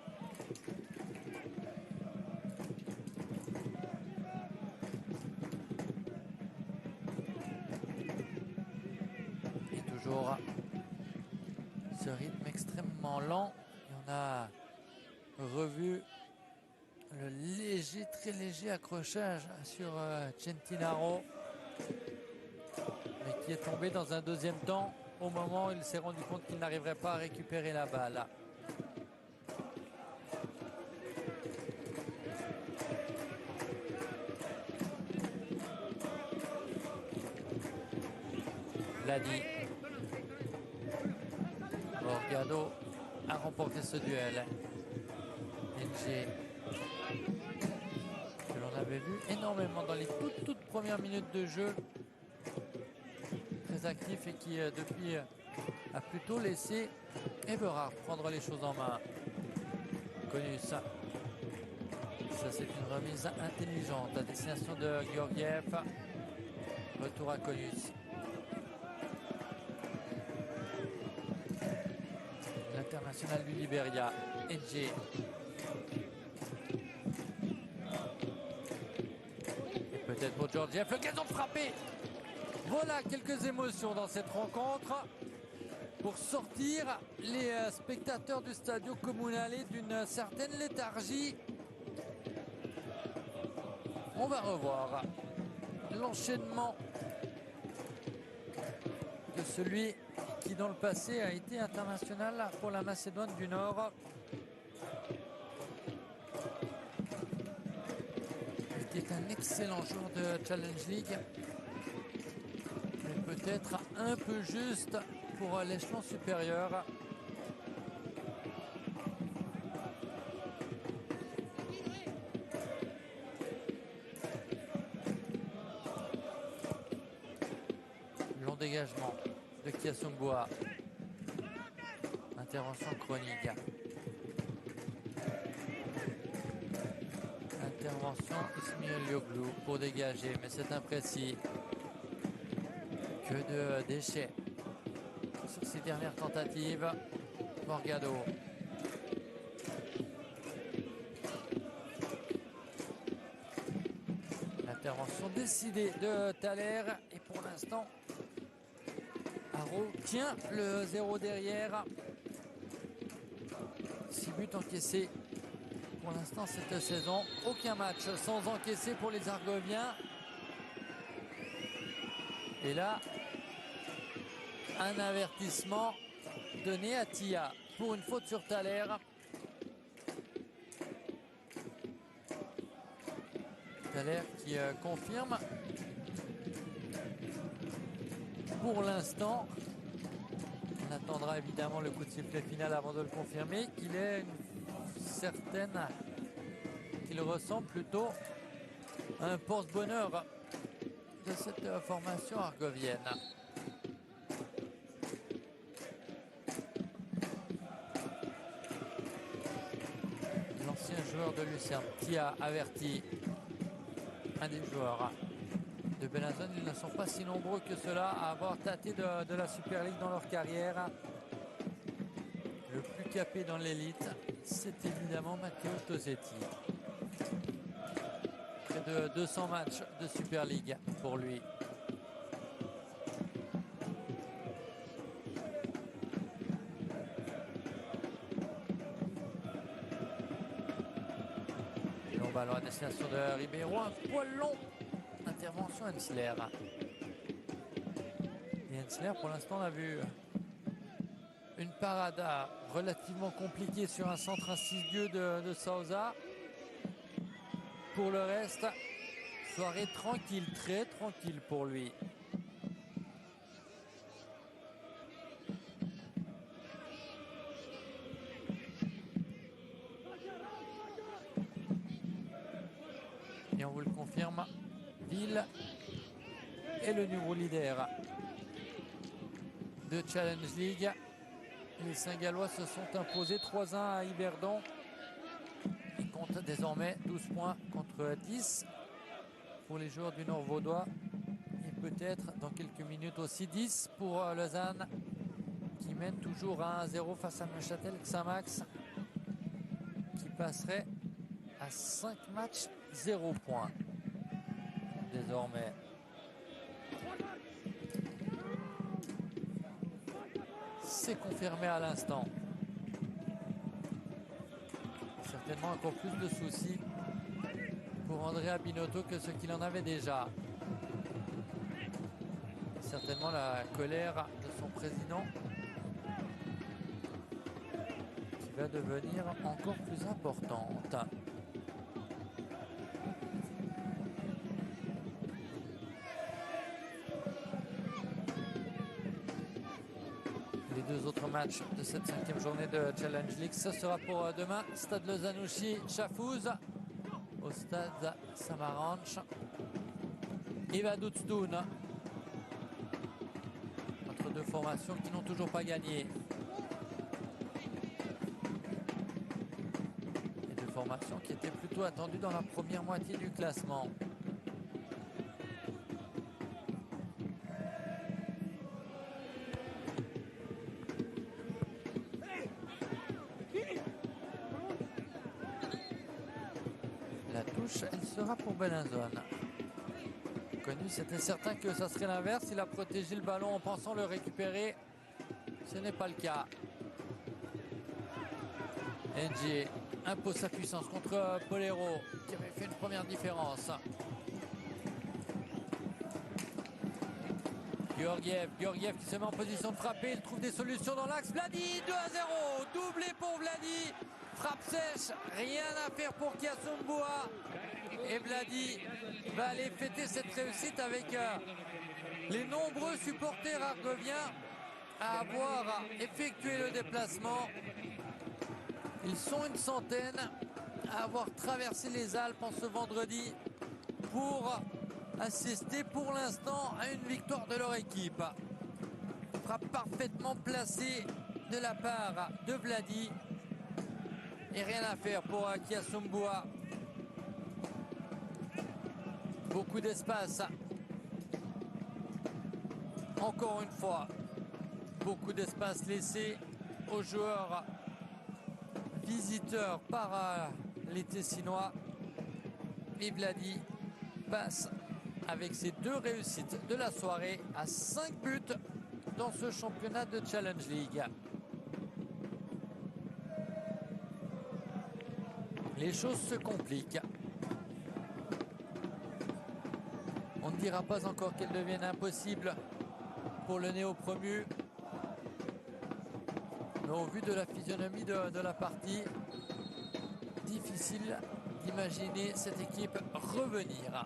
toujours ce rythme extrêmement lent. Et on a revu le léger, très léger accrochage sur Centinaro, mais qui est tombé dans un deuxième temps au moment où il s'est rendu compte qu'il n'arriverait pas à récupérer la balle. Vladi. Borgado a remporté ce duel. NG, que l'on avait vu énormément dans les toutes premières minutes de jeu, très actif et qui depuis a plutôt laissé Eberhard prendre les choses en main. Connu ça. Ça, c'est une remise intelligente à destination de Georgiev. Retour à Konus. L'international du Liberia, NG. Et peut-être pour Georgiev, l'occasion de frapper. Voilà quelques émotions dans cette rencontre pour sortir les spectateurs du Stadio Comunale d'une certaine léthargie. On va revoir l'enchaînement de celui qui dans le passé a été international pour la Macédoine du Nord. Il était un excellent joueur de Challenge League, mais peut-être un peu juste pour l'échelon supérieur. Long dégagement de Kiasungboa. Intervention chronique. Intervention Ismail Yoglu pour dégager, mais c'est imprécis. Que de déchets sur ces dernières tentatives. Borgado. L'intervention décidée de Thaler et pour l'instant Haro tient le 0 derrière. 6 buts encaissés pour l'instant cette saison. Aucun match sans encaisser pour les Argoviens. Et là, un avertissement donné à Tia pour une faute sur Thaler. Thaler qui confirme. Pour l'instant, on attendra évidemment le coup de sifflet final avant de le confirmer, qu'il est qu'il ressent plutôt un porte-bonheur de cette formation argovienne. L'ancien joueur de Lucerne, Tia averti, un des joueurs de Bellinzone. Ils ne sont pas si nombreux que cela à avoir tâté de la Super League dans leur carrière. Le plus capé dans l'élite, c'est évidemment Matteo Tosetti. Près de 200 matchs de Super League pour lui. Long ballon à destination de Ribeiro, un poil long. Intervention Hensler. Et Hensler, pour l'instant, on a vu une parada relativement compliquée sur un centre insidieux de Sousa. Pour le reste, soirée tranquille, très tranquille pour lui. Et on vous le confirme, Ville est le nouveau leader de Challenge League. Les Saint-Gallois se sont imposés 3-1 à Yverdon. Ils comptent désormais 12 points contre 10 pour les joueurs du Nord vaudois. Et peut-être dans quelques minutes aussi 10 pour Lausanne, qui mène toujours à 1-0 face à Neuchâtel Xamax, qui passerait à 5 matchs 0 points désormais. s'est confirmé à l'instant. Certainement encore plus de soucis pour Andrea Binotto que ce qu'il en avait déjà. Certainement la colère de son président qui va devenir encore plus importante. Les deux autres matchs de cette 5e journée de Challenge League, ce sera pour demain. Stade Lozanouchi, Chafouz, au stade Samaranch. Et Vaduz-Toun, entre deux formations qui n'ont toujours pas gagné. Et deux formations qui étaient plutôt attendues dans la première moitié du classement. La touche, elle sera pour Bellinzone. Connu, c'était certain que ça serait l'inverse. Il a protégé le ballon en pensant le récupérer. Ce n'est pas le cas. NG impose sa puissance contre Polero, qui avait fait une première différence. Georgiev qui se met en position de frapper. Il trouve des solutions dans l'axe. Vladi, 2-0. Doublé pour Vladi. Frappe sèche. Rien à faire pour Kiassoumboua. Et Vladi va aller fêter cette réussite avec les nombreux supporters argoviens à avoir effectué le déplacement. Ils sont une centaine à avoir traversé les Alpes en ce vendredi pour assister pour l'instant à une victoire de leur équipe. Frappe parfaitement placée de la part de Vladi. Et rien à faire pour Kiassoumboua. Beaucoup d'espace. Encore une fois, beaucoup d'espace laissé aux joueurs visiteurs par les Tessinois. Et Vladi passe avec ses deux réussites de la soirée à 5 buts dans ce championnat de Challenge League. Les choses se compliquent. On ne dira pas encore qu'elles deviennent impossibles pour le néo-promu. Mais au vu de la physionomie de la partie, difficile d'imaginer cette équipe revenir.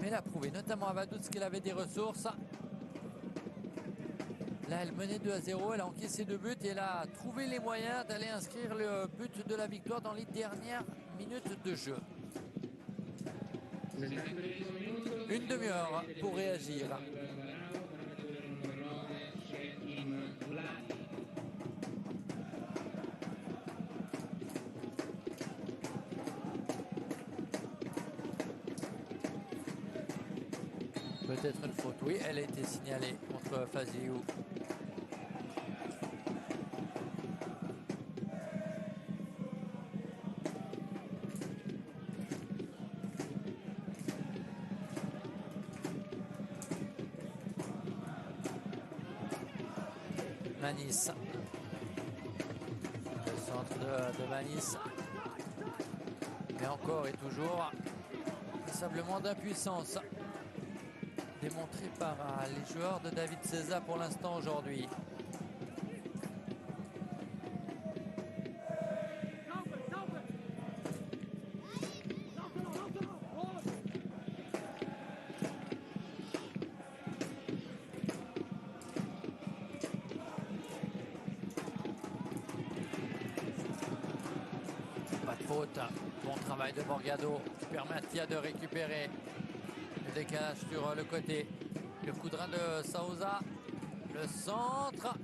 Mais elle a prouvé, notamment à Vaduz, qu'elle avait des ressources. Là, elle menait 2-0, elle a encaissé 2 buts et elle a trouvé les moyens d'aller inscrire le but de la victoire dans les dernières minutes de jeu. Une demi-heure pour réagir. Peut-être une faute, oui, elle a été signalée contre Faziou. Manis. Le centre de Manis. Mais encore et toujours, passablement d'impuissance. Démontré par les joueurs de David César pour l'instant aujourd'hui. Pas de faute. Bon travail de Morgado qui permet à Tia de récupérer. Le décalage sur le côté. Le coup de rein de Saouza. Le centre.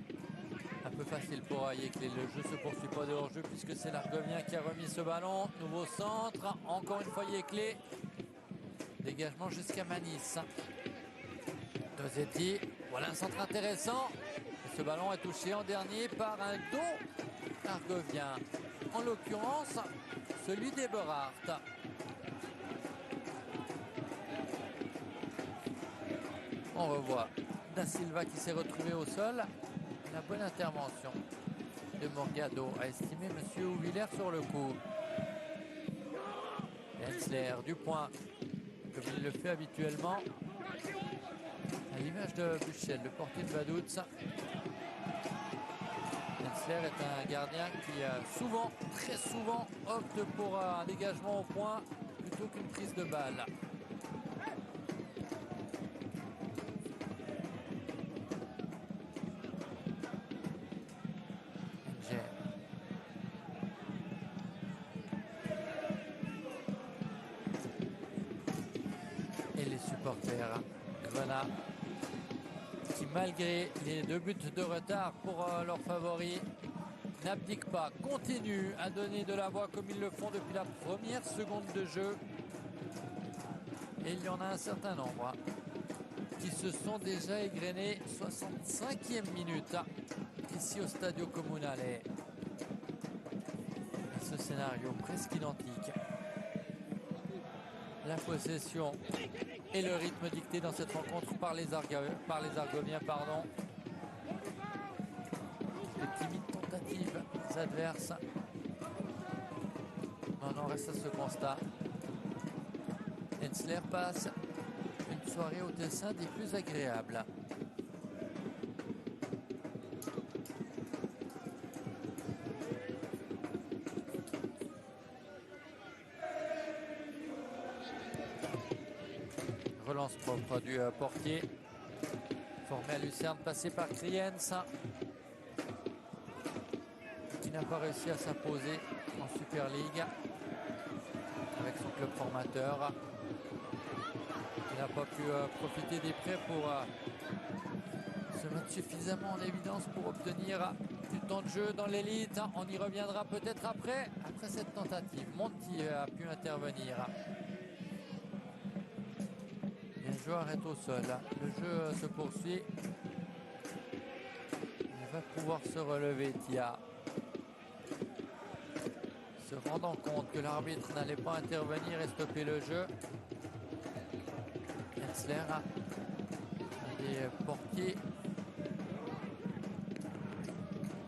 Un peu facile pour Yekle. Le jeu se poursuit pas de hors-jeu puisque c'est l'Argovien qui a remis ce ballon. Nouveau centre. Encore une fois Yekle. Dégagement jusqu'à Manis. Dosetti. Voilà un centre intéressant. Et ce ballon est touché en dernier par un dos argovien. En l'occurrence, celui d'Eberhardt. On revoit Da Silva qui s'est retrouvé au sol. La bonne intervention de Morgado a estimé M. Houvillers sur le coup. Hensler du point, comme il le fait habituellement. À l'image de Buchel, le portier de Vaduz. Hensler est un gardien qui souvent, très souvent, opte pour un dégagement au point plutôt qu'une prise de balle. Et les supporters de Vannes qui, malgré les 2 buts de retard pour leurs favoris, n'abdiquent pas, continuent à donner de la voix comme ils le font depuis la première seconde de jeu. Et il y en a un certain nombre qui se sont déjà égrenés. 65e minute ici au Stadio Comunale. Et ce scénario presque identique. La possession et le rythme dicté dans cette rencontre par les Argoviens. De timides tentatives adverses. On reste à ce constat. Hensler passe une soirée au Tessin des plus agréables. Relance propre du portier. Formé à Lucerne, passé par Kriens, qui n'a pas réussi à s'imposer en Super League avec son club formateur. Il n'a pas pu profiter des prêts pour se mettre suffisamment en évidence pour obtenir du temps de jeu dans l'élite. On y reviendra peut-être après cette tentative. Monti a pu intervenir. Et le joueur est au sol. Le jeu se poursuit. Il va pouvoir se relever, Tia. Se rendant compte que l'arbitre n'allait pas intervenir et stopper le jeu. Hensler, des portiers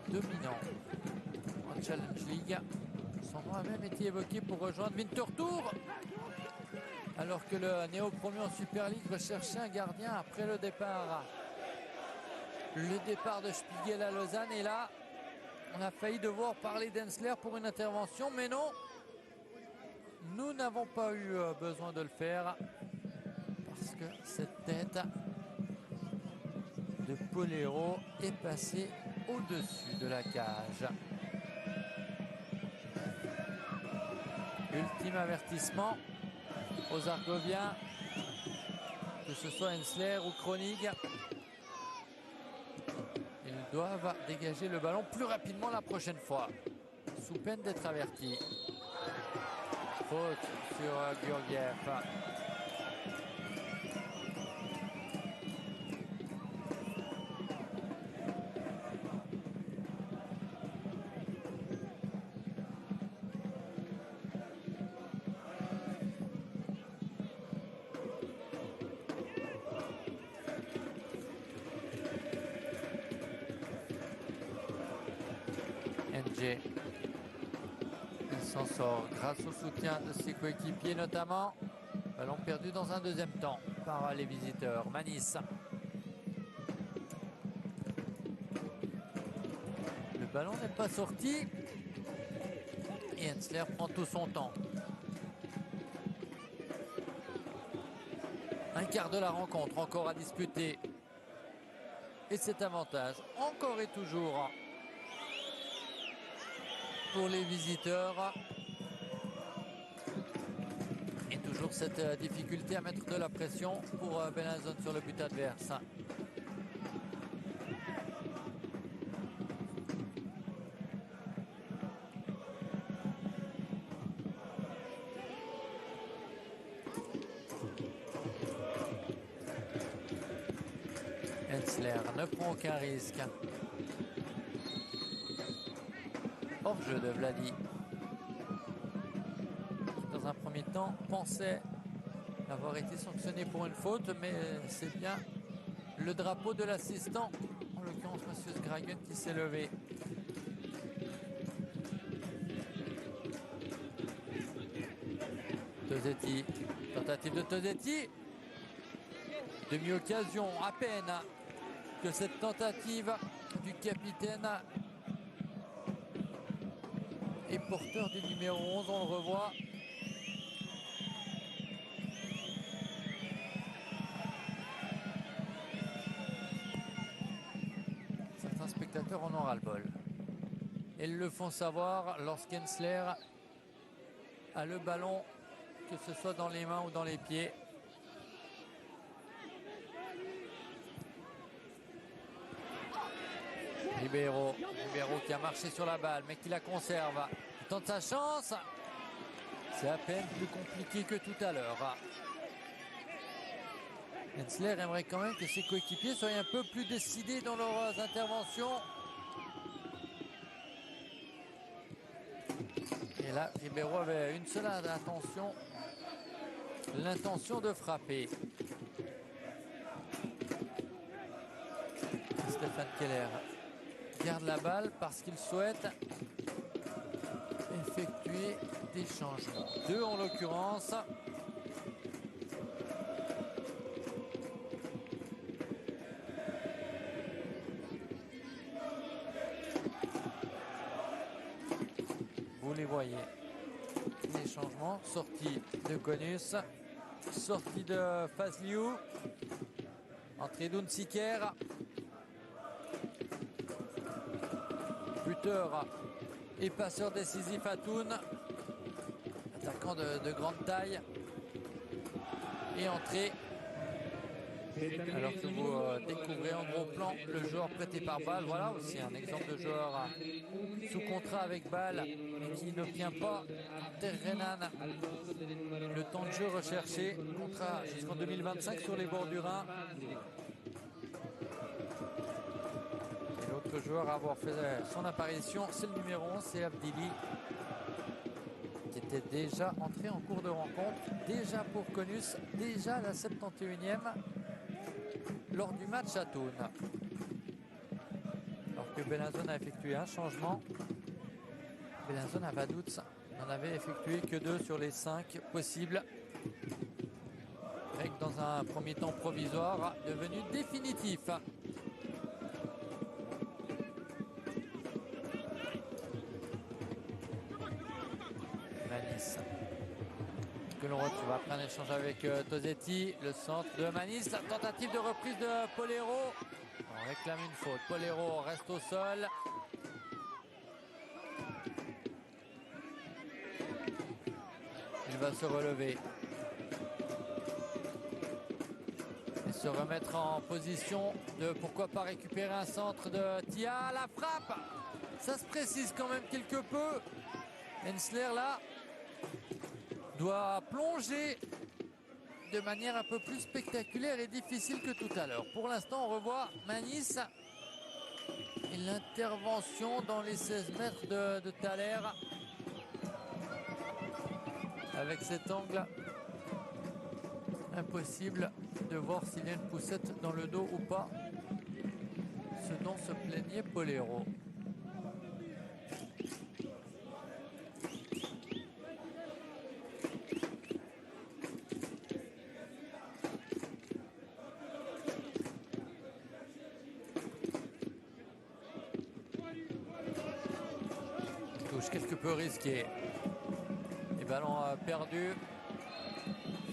dominants en Challenge League. Son nom a même été évoqué pour rejoindre Winterthur, alors que le néo-promu en Super League recherchait un gardien après le départ. Le départ de Spiegel à Lausanne, et là, on a failli devoir parler d'Hensler pour une intervention, mais non, nous n'avons pas eu besoin de le faire, parce que cette tête de Polero est passée au-dessus de la cage. Ultime avertissement aux Argoviens, que ce soit Hensler ou Kronig. Ils doivent dégager le ballon plus rapidement la prochaine fois, sous peine d'être avertis. Faute sur Georgiev. NG. Il s'en sort grâce au soutien de ses coéquipiers notamment. Ballon perdu dans un deuxième temps par les visiteurs. Manis. Le ballon n'est pas sorti. Et Hensler prend tout son temps. Un quart de la rencontre encore à disputer. Et cet avantage encore et toujours pour les visiteurs. Et toujours cette difficulté à mettre de la pression pour Benazon sur le but adverse. Hensler ne prend aucun risque. Hors-jeu de Vladi. Dans un premier temps, pensait avoir été sanctionné pour une faute, mais c'est bien le drapeau de l'assistant, en l'occurrence M. Sgragen qui s'est levé. Tosetti, tentative de Tosetti, demi-occasion à peine que cette tentative du capitaine et porteur du numéro 11, on le revoit. Certains spectateurs en ont ras-le-bol. Ils le font savoir lorsqu'Hensler a le ballon, que ce soit dans les mains ou dans les pieds. Ribeiro qui a marché sur la balle, mais qui la conserve. Il tente sa chance. C'est à peine plus compliqué que tout à l'heure. Hensler aimerait quand même que ses coéquipiers soient un peu plus décidés dans leurs interventions. Et là, Ribeiro avait une seule intention, l'intention de frapper. Stéphane Keller garde la balle parce qu'il souhaite effectuer des changements. 2 en l'occurrence. Vous les voyez. Les changements. Sortie de Conus. Sortie de Fazliou. Entrée d'Unsiker. Buteur et passeur décisif à Thun, attaquant de grande taille, et entrée, alors que vous découvrez en gros plan le joueur prêté par Bâle. Voilà aussi un exemple de joueur sous contrat avec Bâle et qui n'obtient pas Terrenan le temps de jeu recherché, contrat jusqu'en 2025 sur les bords du Rhin. L'autre joueur à avoir fait son apparition, c'est le numéro 11, c'est Abdili, qui était déjà entré en cours de rencontre, déjà pour Conus, déjà la 71e lors du match à Thun. Alors que Bellinzone a effectué un changement, Bellinzone à Vaduz n'en avait effectué que 2 sur les 5 possibles. Avec dans un premier temps provisoire, devenu définitif. Manis, que l'on retrouve après un échange avec Tosetti, le centre de Manis, la tentative de reprise de Polero, on réclame une faute. Polero reste au sol. Il va se relever et se remettre en position de pourquoi pas récupérer un centre de Tia. La frappe, ça se précise quand même quelque peu. Hensler là doit plonger de manière un peu plus spectaculaire et difficile que tout à l'heure. Pour l'instant, on revoit Manis et l'intervention dans les 16 mètres de Thaler avec cet angle impossible de voir s'il y a une poussette dans le dos ou pas, ce dont se plaignait Polero. Touche quelque peu risqué. Les ballons perdus.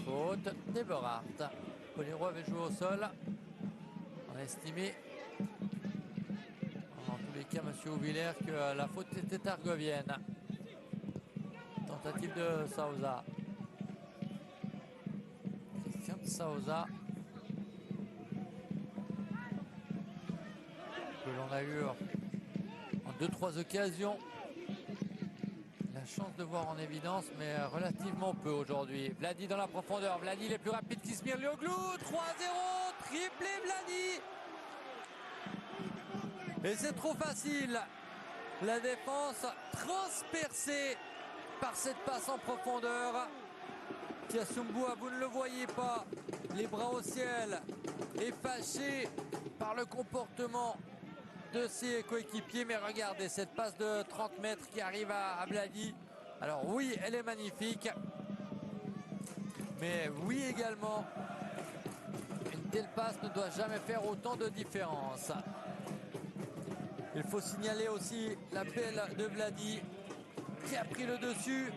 Faute d'Eberhardt. Polero avait joué au sol. On a estimé, en tous les cas, M. Ouvillers, que la faute était argovienne. Tentative de Sousa. Christian Sousa. Que l'on a eu en 2-3 occasions la chance de voir en évidence, mais relativement peu aujourd'hui. Vladi dans la profondeur. Vladi les plus rapides qui se mirent au glou. 3-0, triplé Vladi. Et c'est trop facile. La défense transpercée par cette passe en profondeur. Kiassumbua, vous ne le voyez pas, les bras au ciel, est fâché par le comportement de ses coéquipiers. Mais regardez cette passe de 30 mètres qui arrive à Vladi. Alors oui, elle est magnifique. Mais oui également, une telle passe ne doit jamais faire autant de différence. Il faut signaler aussi l'appel de Vladi qui a pris le dessus.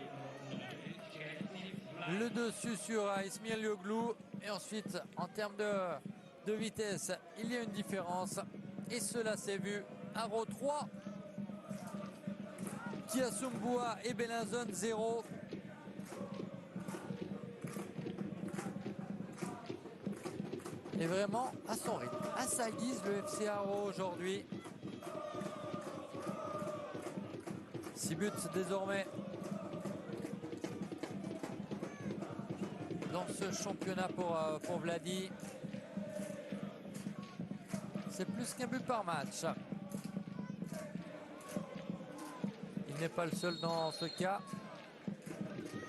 Le dessus sur Ismail Yoglu. Et ensuite, en termes de vitesse, il y a une différence. Et cela s'est vu. Haro 3. Kiassumbua et Bellinzone 0. Et vraiment à son rythme, à sa guise, le FC Haro aujourd'hui. 6 buts désormais dans ce championnat pour Vladi. C'est plus qu'un but par match. Il n'est pas le seul dans ce cas.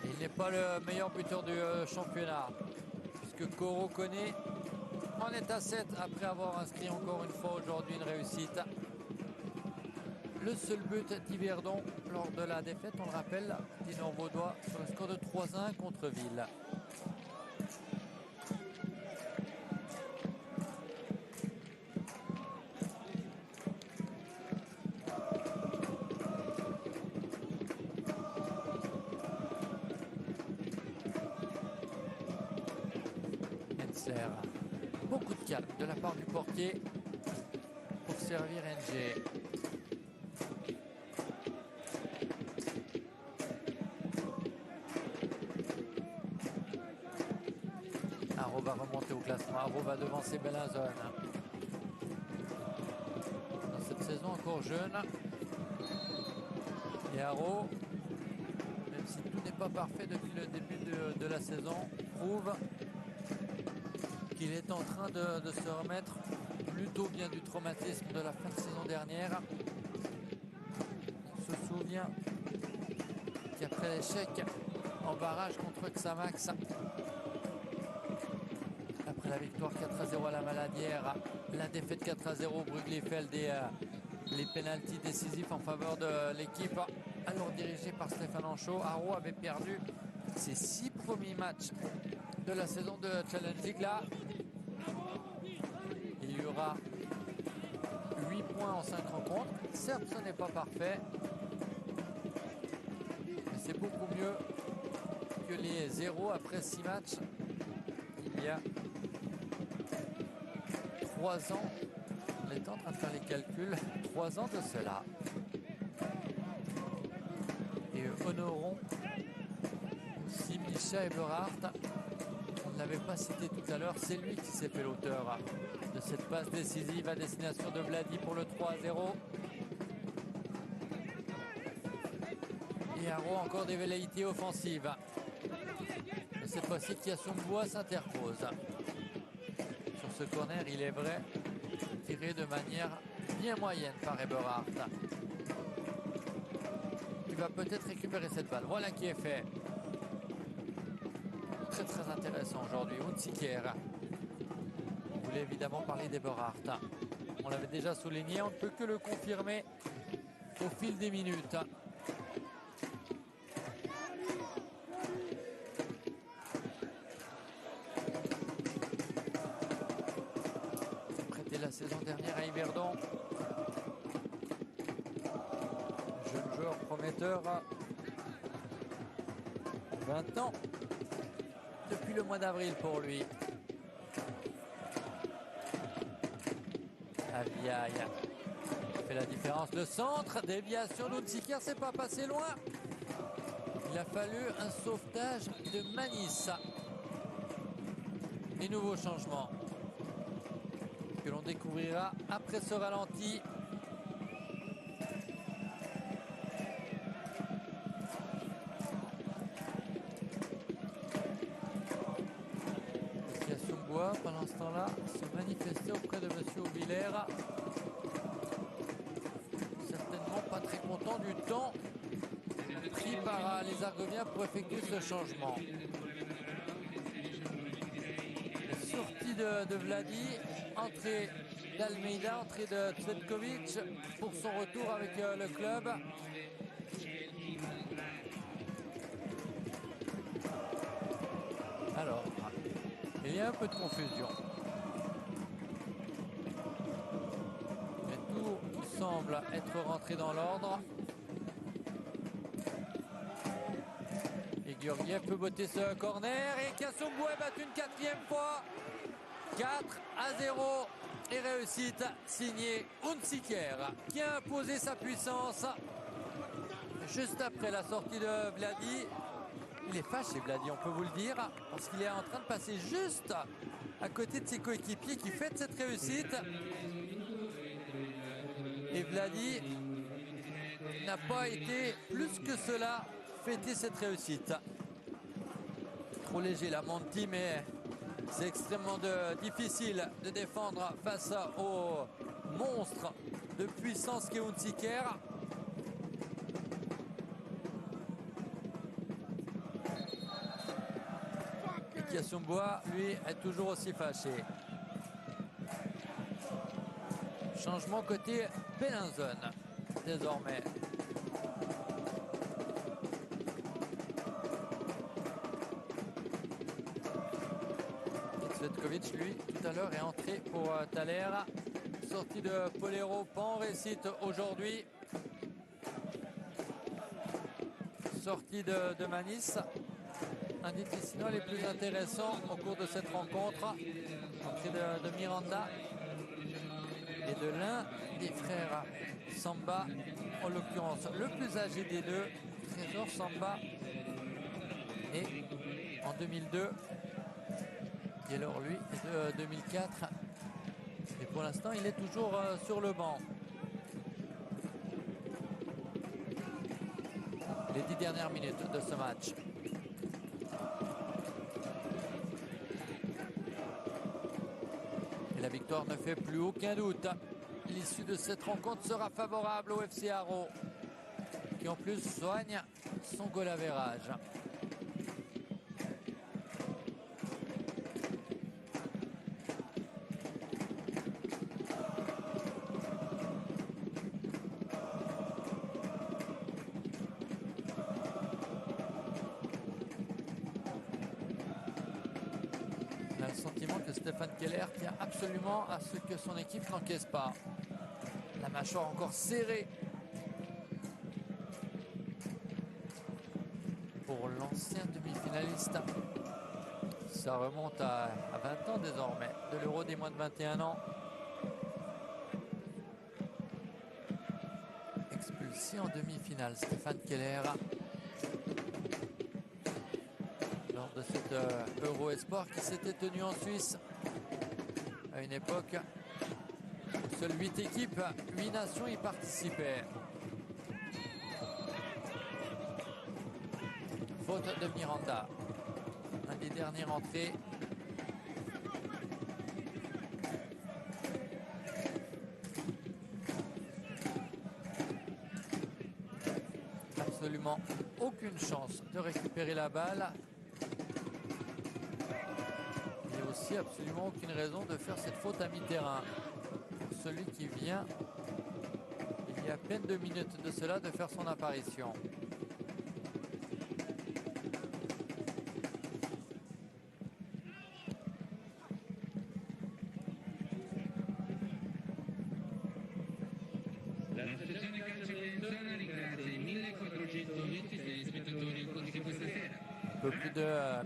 Il n'est pas le meilleur buteur du championnat, puisque Koro Koné en est à 7 après avoir inscrit encore une fois aujourd'hui une réussite. Le seul but d'Yverdon lors de la défaite, on le rappelle, des Nord-Vaudois sur le score de 3-1 contre Ville. Beaucoup de calme de la part du portier pour servir NG. Haro va remonter au classement. Haro va devancer Bellinzone. Dans cette saison encore jeune. Et Haro, même si tout n'est pas parfait depuis le début de la saison, prouve qu'il est en train de se remettre plutôt bien du traumatisme de la fin de saison dernière. On se souvient qu'après l'échec en barrage contre Xamax, après la victoire 4-0 à la Maladière, la défaite 4-0 au Bruglifeld et les pénaltys décisifs en faveur de l'équipe alors dirigée par Stéphane Anchaud, Haro avait perdu ses 6 premiers matchs de la saison de Challenge League. Là, il y aura 8 points en 5 rencontres. Certes, ce n'est pas parfait, mais c'est beaucoup mieux que les 0 après 6 matchs il y a 3 ans. On est en train de faire les calculs. 3 ans de cela. Et honorons aussi Mischa Eberhardt. On ne l'avait pas cité tout à l'heure, c'est lui qui s'est fait l'auteur de cette passe décisive à destination de Vladi pour le 3-0. Et Haro encore des velléités offensives. Mais cette fois-ci, Kiassumbua s'interpose. Sur ce corner, il est vrai, tiré de manière bien moyenne par Eberhardt. Il va peut-être récupérer cette balle. Voilà qui est fait. Très intéressant aujourd'hui. Hunziker. On voulait évidemment parler d'Eberhardt. On l'avait déjà souligné, on ne peut que le confirmer au fil des minutes. Prêté la saison dernière à Yverdon. Jeune joueur prometteur. 20 ans. Depuis le mois d'avril pour lui. Aviaï fait la différence. Le centre, déviation d'Unziker, c'est pas passé loin. Il a fallu un sauvetage de Manis. Et nouveau changement que l'on découvrira après ce ralenti. Pendant ce temps-là, se manifester auprès de M. Auvillers. Certainement pas très content du temps pris par les Argoviens pour effectuer ce changement. Sortie de Vladi, entrée d'Almeida, entrée de Cvetkovic pour son retour avec le club. Alors, il y a un peu de confusion. Mais tout semble être rentré dans l'ordre. Et Georgiev peut botter ce corner. Et Kassongo est battu une quatrième fois. 4-0. Et réussite signée Hunziker qui a imposé sa puissance juste après la sortie de Vladi. Il est fâché, Vladi, on peut vous le dire, parce qu'il est en train de passer juste à côté de ses coéquipiers qui fêtent cette réussite. Et Vladi n'a pas été plus que cela fêter cette réussite. Trop léger la Monti, mais c'est extrêmement difficile de défendre face au monstre de puissance qu'est Hunziker. Et Kiasumboa, lui, est toujours aussi fâché. Changement côté Bellinzone, désormais. Cvetkovic, lui, tout à l'heure est entré pour Thaler. Sortie de Polero, pas en réussite aujourd'hui. Sortie de Manis. Un des signaux les plus intéressants au cours de cette rencontre. Entrée de Miranda et de l'un des frères Samba, en l'occurrence le plus âgé des deux, Trésor Samba, né en 2002. Et alors lui est de 2004. Et pour l'instant, il est toujours sur le banc. Les 10 dernières minutes de ce match. Et la victoire ne fait plus aucun doute. L'issue de cette rencontre sera favorable au FC Haro, qui en plus soigne son goal average. On a le sentiment que Stéphane Keller tient absolument à ce que son équipe n'encaisse pas. La mâchoire encore serrée pour l'ancien demi-finaliste. Ça remonte à 20 ans désormais, de l'Euro des moins de 21 ans. Expulsé en demi-finale, Stéphane Keller. Lors de cet Euro Espoir qui s'était tenu en Suisse à une époque où seules 8 équipes, 8 nations y participaient. Faute de Miranda. Un des derniers rentrés. Absolument aucune chance de récupérer la balle. Et aussi absolument aucune raison de faire cette faute à mi-terrain. Celui qui vient, il y a à peine 2 minutes de cela, de faire son apparition. Un peu plus de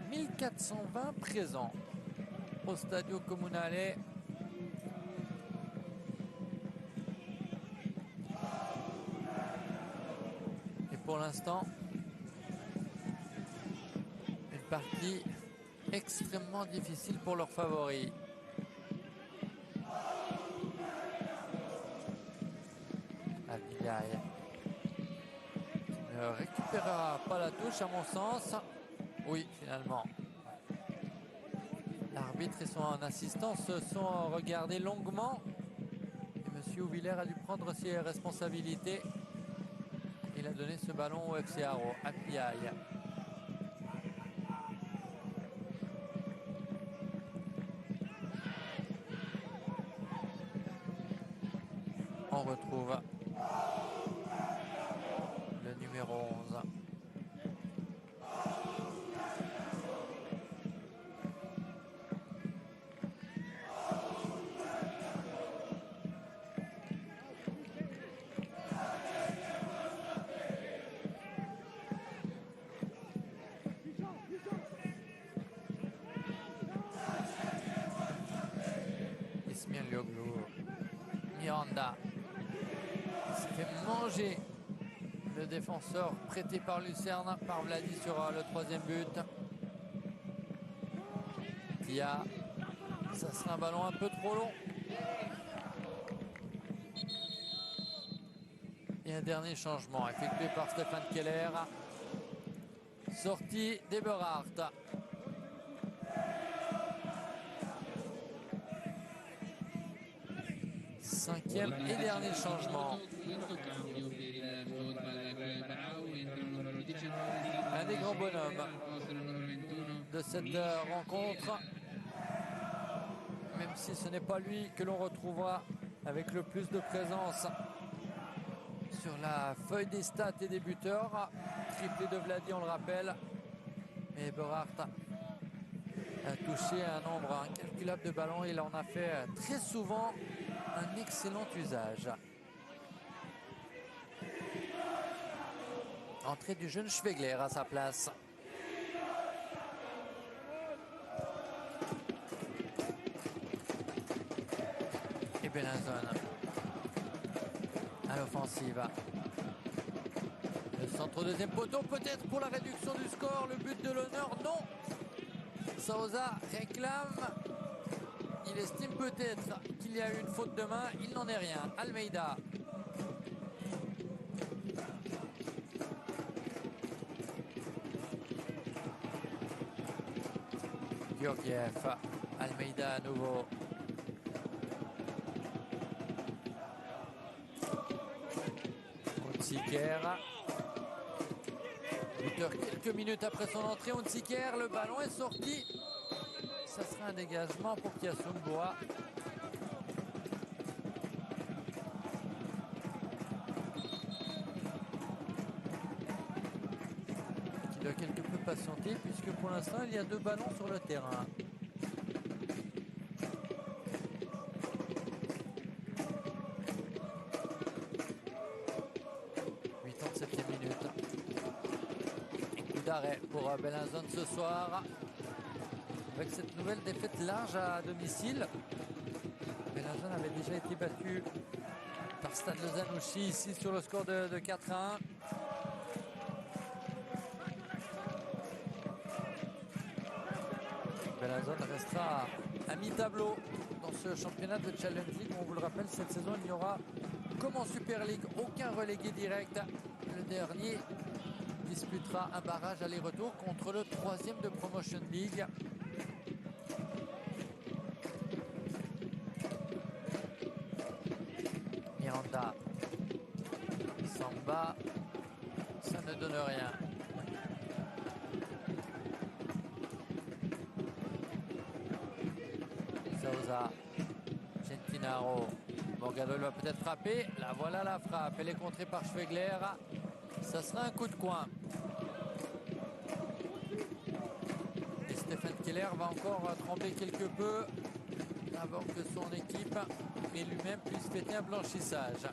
1420 présents au Stadio Comunale. Et pour l'instant, une partie extrêmement difficile pour leurs favoris. Abigail ne récupérera pas la touche à mon sens. Oui, finalement. L'arbitre et son assistant se sont regardés longuement. Et monsieur Ouvillers a dû prendre ses responsabilités. Il a donné ce ballon au FC Haro, à Piaille. l'on retrouve le numéro 11. Miranda se fait manger le défenseur prêté par Lucerne, par Vladi sur le troisième but. Tia, ça sera un ballon un peu trop long. Et un dernier changement effectué par Stéphane Keller. Sortie d'Eberhardt. Cinquième et dernier changement. Un des grands bonhommes de cette rencontre, même si ce n'est pas lui que l'on retrouvera avec le plus de présence sur la feuille des stats et des buteurs. Triplé de Vladi, on le rappelle. Mais Eberhardt a touché un nombre incalculable de ballons. Il en a fait très souvent un excellent usage. Entrée du jeune Schwegler à sa place. Et Bellinzone à l'offensive. Le centre au deuxième poteau, peut-être pour la réduction du score. Le but de l'honneur, non. Sousa réclame. Il estime peut-être qu'il y a eu une faute de main. Il n'en est rien. Almeida. Georgiev. Almeida à nouveau. Unziker. Buteur quelques minutes après son entrée. Unziker, le ballon est sorti. Ça sera un dégagement pour Kiassunboa. Qui doit quelque peu patienter puisque pour l'instant il y a 2 ballons sur le terrain. D'arrêt pour Bellinzone ce soir avec cette nouvelle défaite large à domicile. Bellinzone avait déjà été battu par Stade Lausanne-Ouchy ici sur le score de 4-1. Bellinzone restera à mi-tableau dans ce championnat de Challenge League. On vous le rappelle, cette saison il n'y aura comme en Super League aucun relégué direct. Le dernier disputera un barrage aller-retour contre le 3e de Promotion League. Miranda. Samba. Ça ne donne rien. Sousa. Gentinaro. Morgado va peut-être frapper. La voilà la frappe. Elle est contrée par Schwegler. Ça sera un coup de coin. Et Stéphane Keller va encore trembler quelque peu avant que son équipe et lui-même puissent fêter un blanchissage.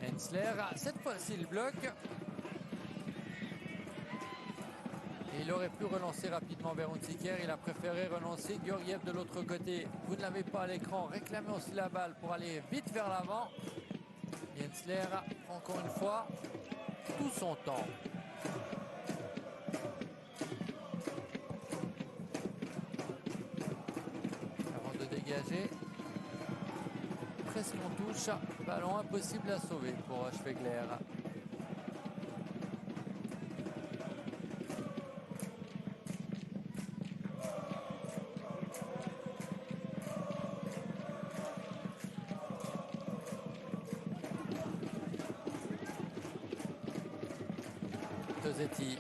Hensler, cette fois-ci il bloque. Il aurait pu relancer rapidement vers Unziker. Il a préféré relancer Georgiev de l'autre côté. Vous ne l'avez pas à l'écran. Réclamez aussi la balle pour aller vite vers l'avant. Hensler, encore une fois, tout son temps. Avant de dégager, presque en touche. Ballon impossible à sauver pour Schwegler. Tosetti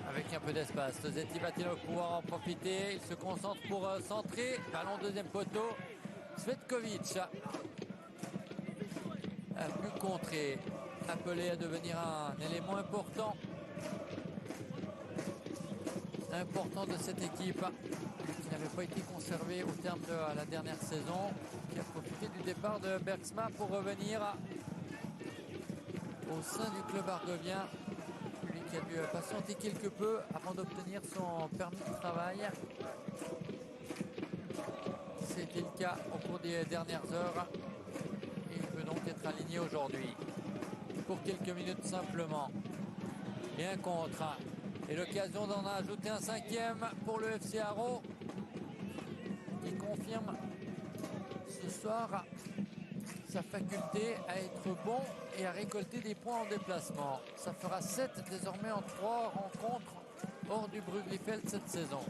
avec un peu d'espace. Tosetti va-t-il pouvoir en profiter? Il se concentre pour centrer. Ballon deuxième poteau. Cvetkovic a pu contrer. Appelé à devenir un élément important de cette équipe. Lui qui n'avait pas été conservé au terme de la dernière saison. Qui a profité du départ de Bergsma pour revenir au sein du club argovien. Lui qui a dû patienter quelque peu avant d'obtenir son permis de travail. C'était le cas au cours des dernières heures. Et il peut donc être aligné aujourd'hui. Pour quelques minutes simplement. Et un contre. Et l'occasion d'en ajouter un cinquième pour le FC Haro. Qui confirme ce soir sa faculté à être bon et à récolter des points en déplacement. Ça fera 7 désormais en 3 rencontres hors du Bruglifeld cette saison.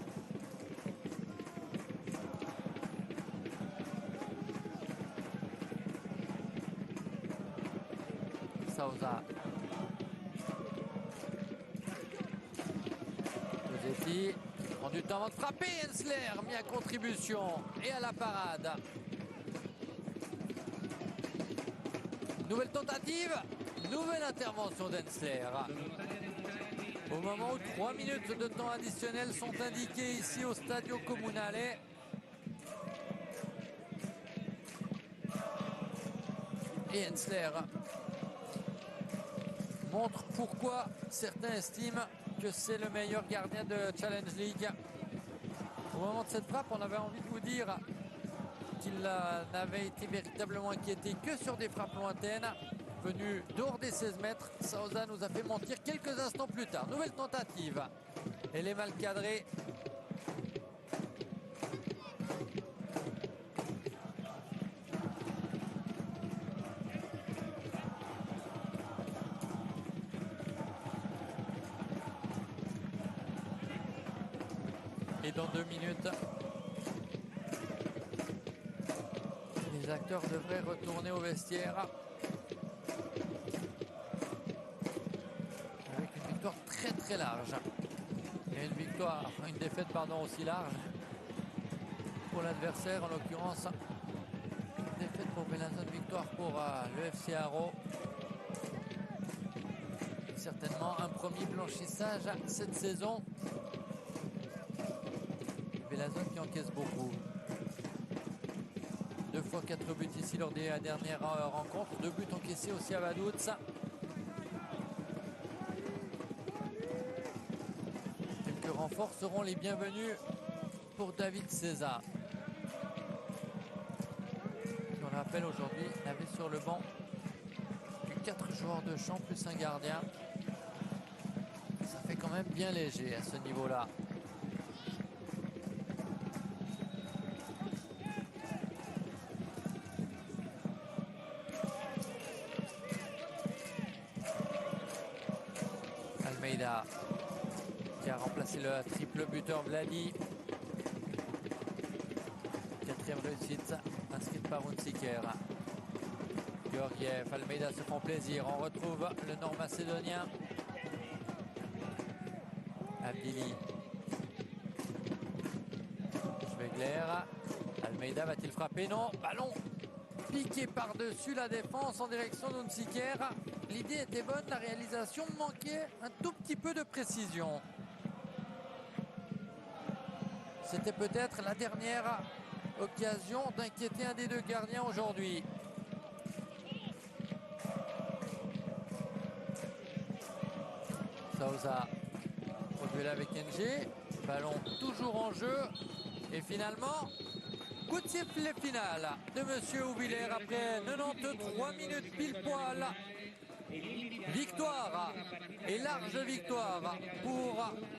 Sousa. Tosetti prend du temps avant de frapper. Hensler mis à contribution et à la parade. Nouvelle tentative, nouvelle intervention d'Hensler. Au moment où 3 minutes de temps additionnel sont indiquées ici au Stadio Comunale. Et Hensler montre pourquoi certains estiment que c'est le meilleur gardien de Challenge League. Au moment de cette frappe, on avait envie de vous dire qu'il n'avait été véritablement inquiété que sur des frappes lointaines venues dehors des 16 mètres. Sousa nous a fait mentir quelques instants plus tard. Nouvelle tentative. Elle est mal cadrée. Et dans 2 minutes, les acteurs devraient retourner au vestiaire avec une victoire très très large. Et une défaite aussi large pour l'adversaire, en l'occurrence défaite pour Bellinzone, victoire pour le FC Haro. Certainement un premier blanchissage cette saison. Bellinzone qui encaisse beaucoup. 2 fois 4 buts ici lors des dernières rencontres. 2 buts encaissés aussi à Vaduz. Quelques renforts seront les bienvenus pour David César. On le rappelle aujourd'hui, il avait sur le banc que 4 joueurs de champ plus un gardien. Ça fait quand même bien léger à ce niveau-là. Almeida qui a remplacé le triple buteur Vladi. 4e réussite inscrite par Unsiker. Georgiev, Almeida se font plaisir. On retrouve le nord-macédonien. Abdili. Schwegler. Almeida va-t-il frapper? Non. Ballon piqué par-dessus la défense en direction d'Unsiker. L'idée était bonne, la réalisation manquait un tout petit peu de précision. C'était peut-être la dernière occasion d'inquiéter un des deux gardiens aujourd'hui. Sousa au duel avec NG. Ballon toujours en jeu. Et finalement, coup de sifflet final de Monsieur Houbiller après 93 minutes pile poil. Victoire et large victoire pour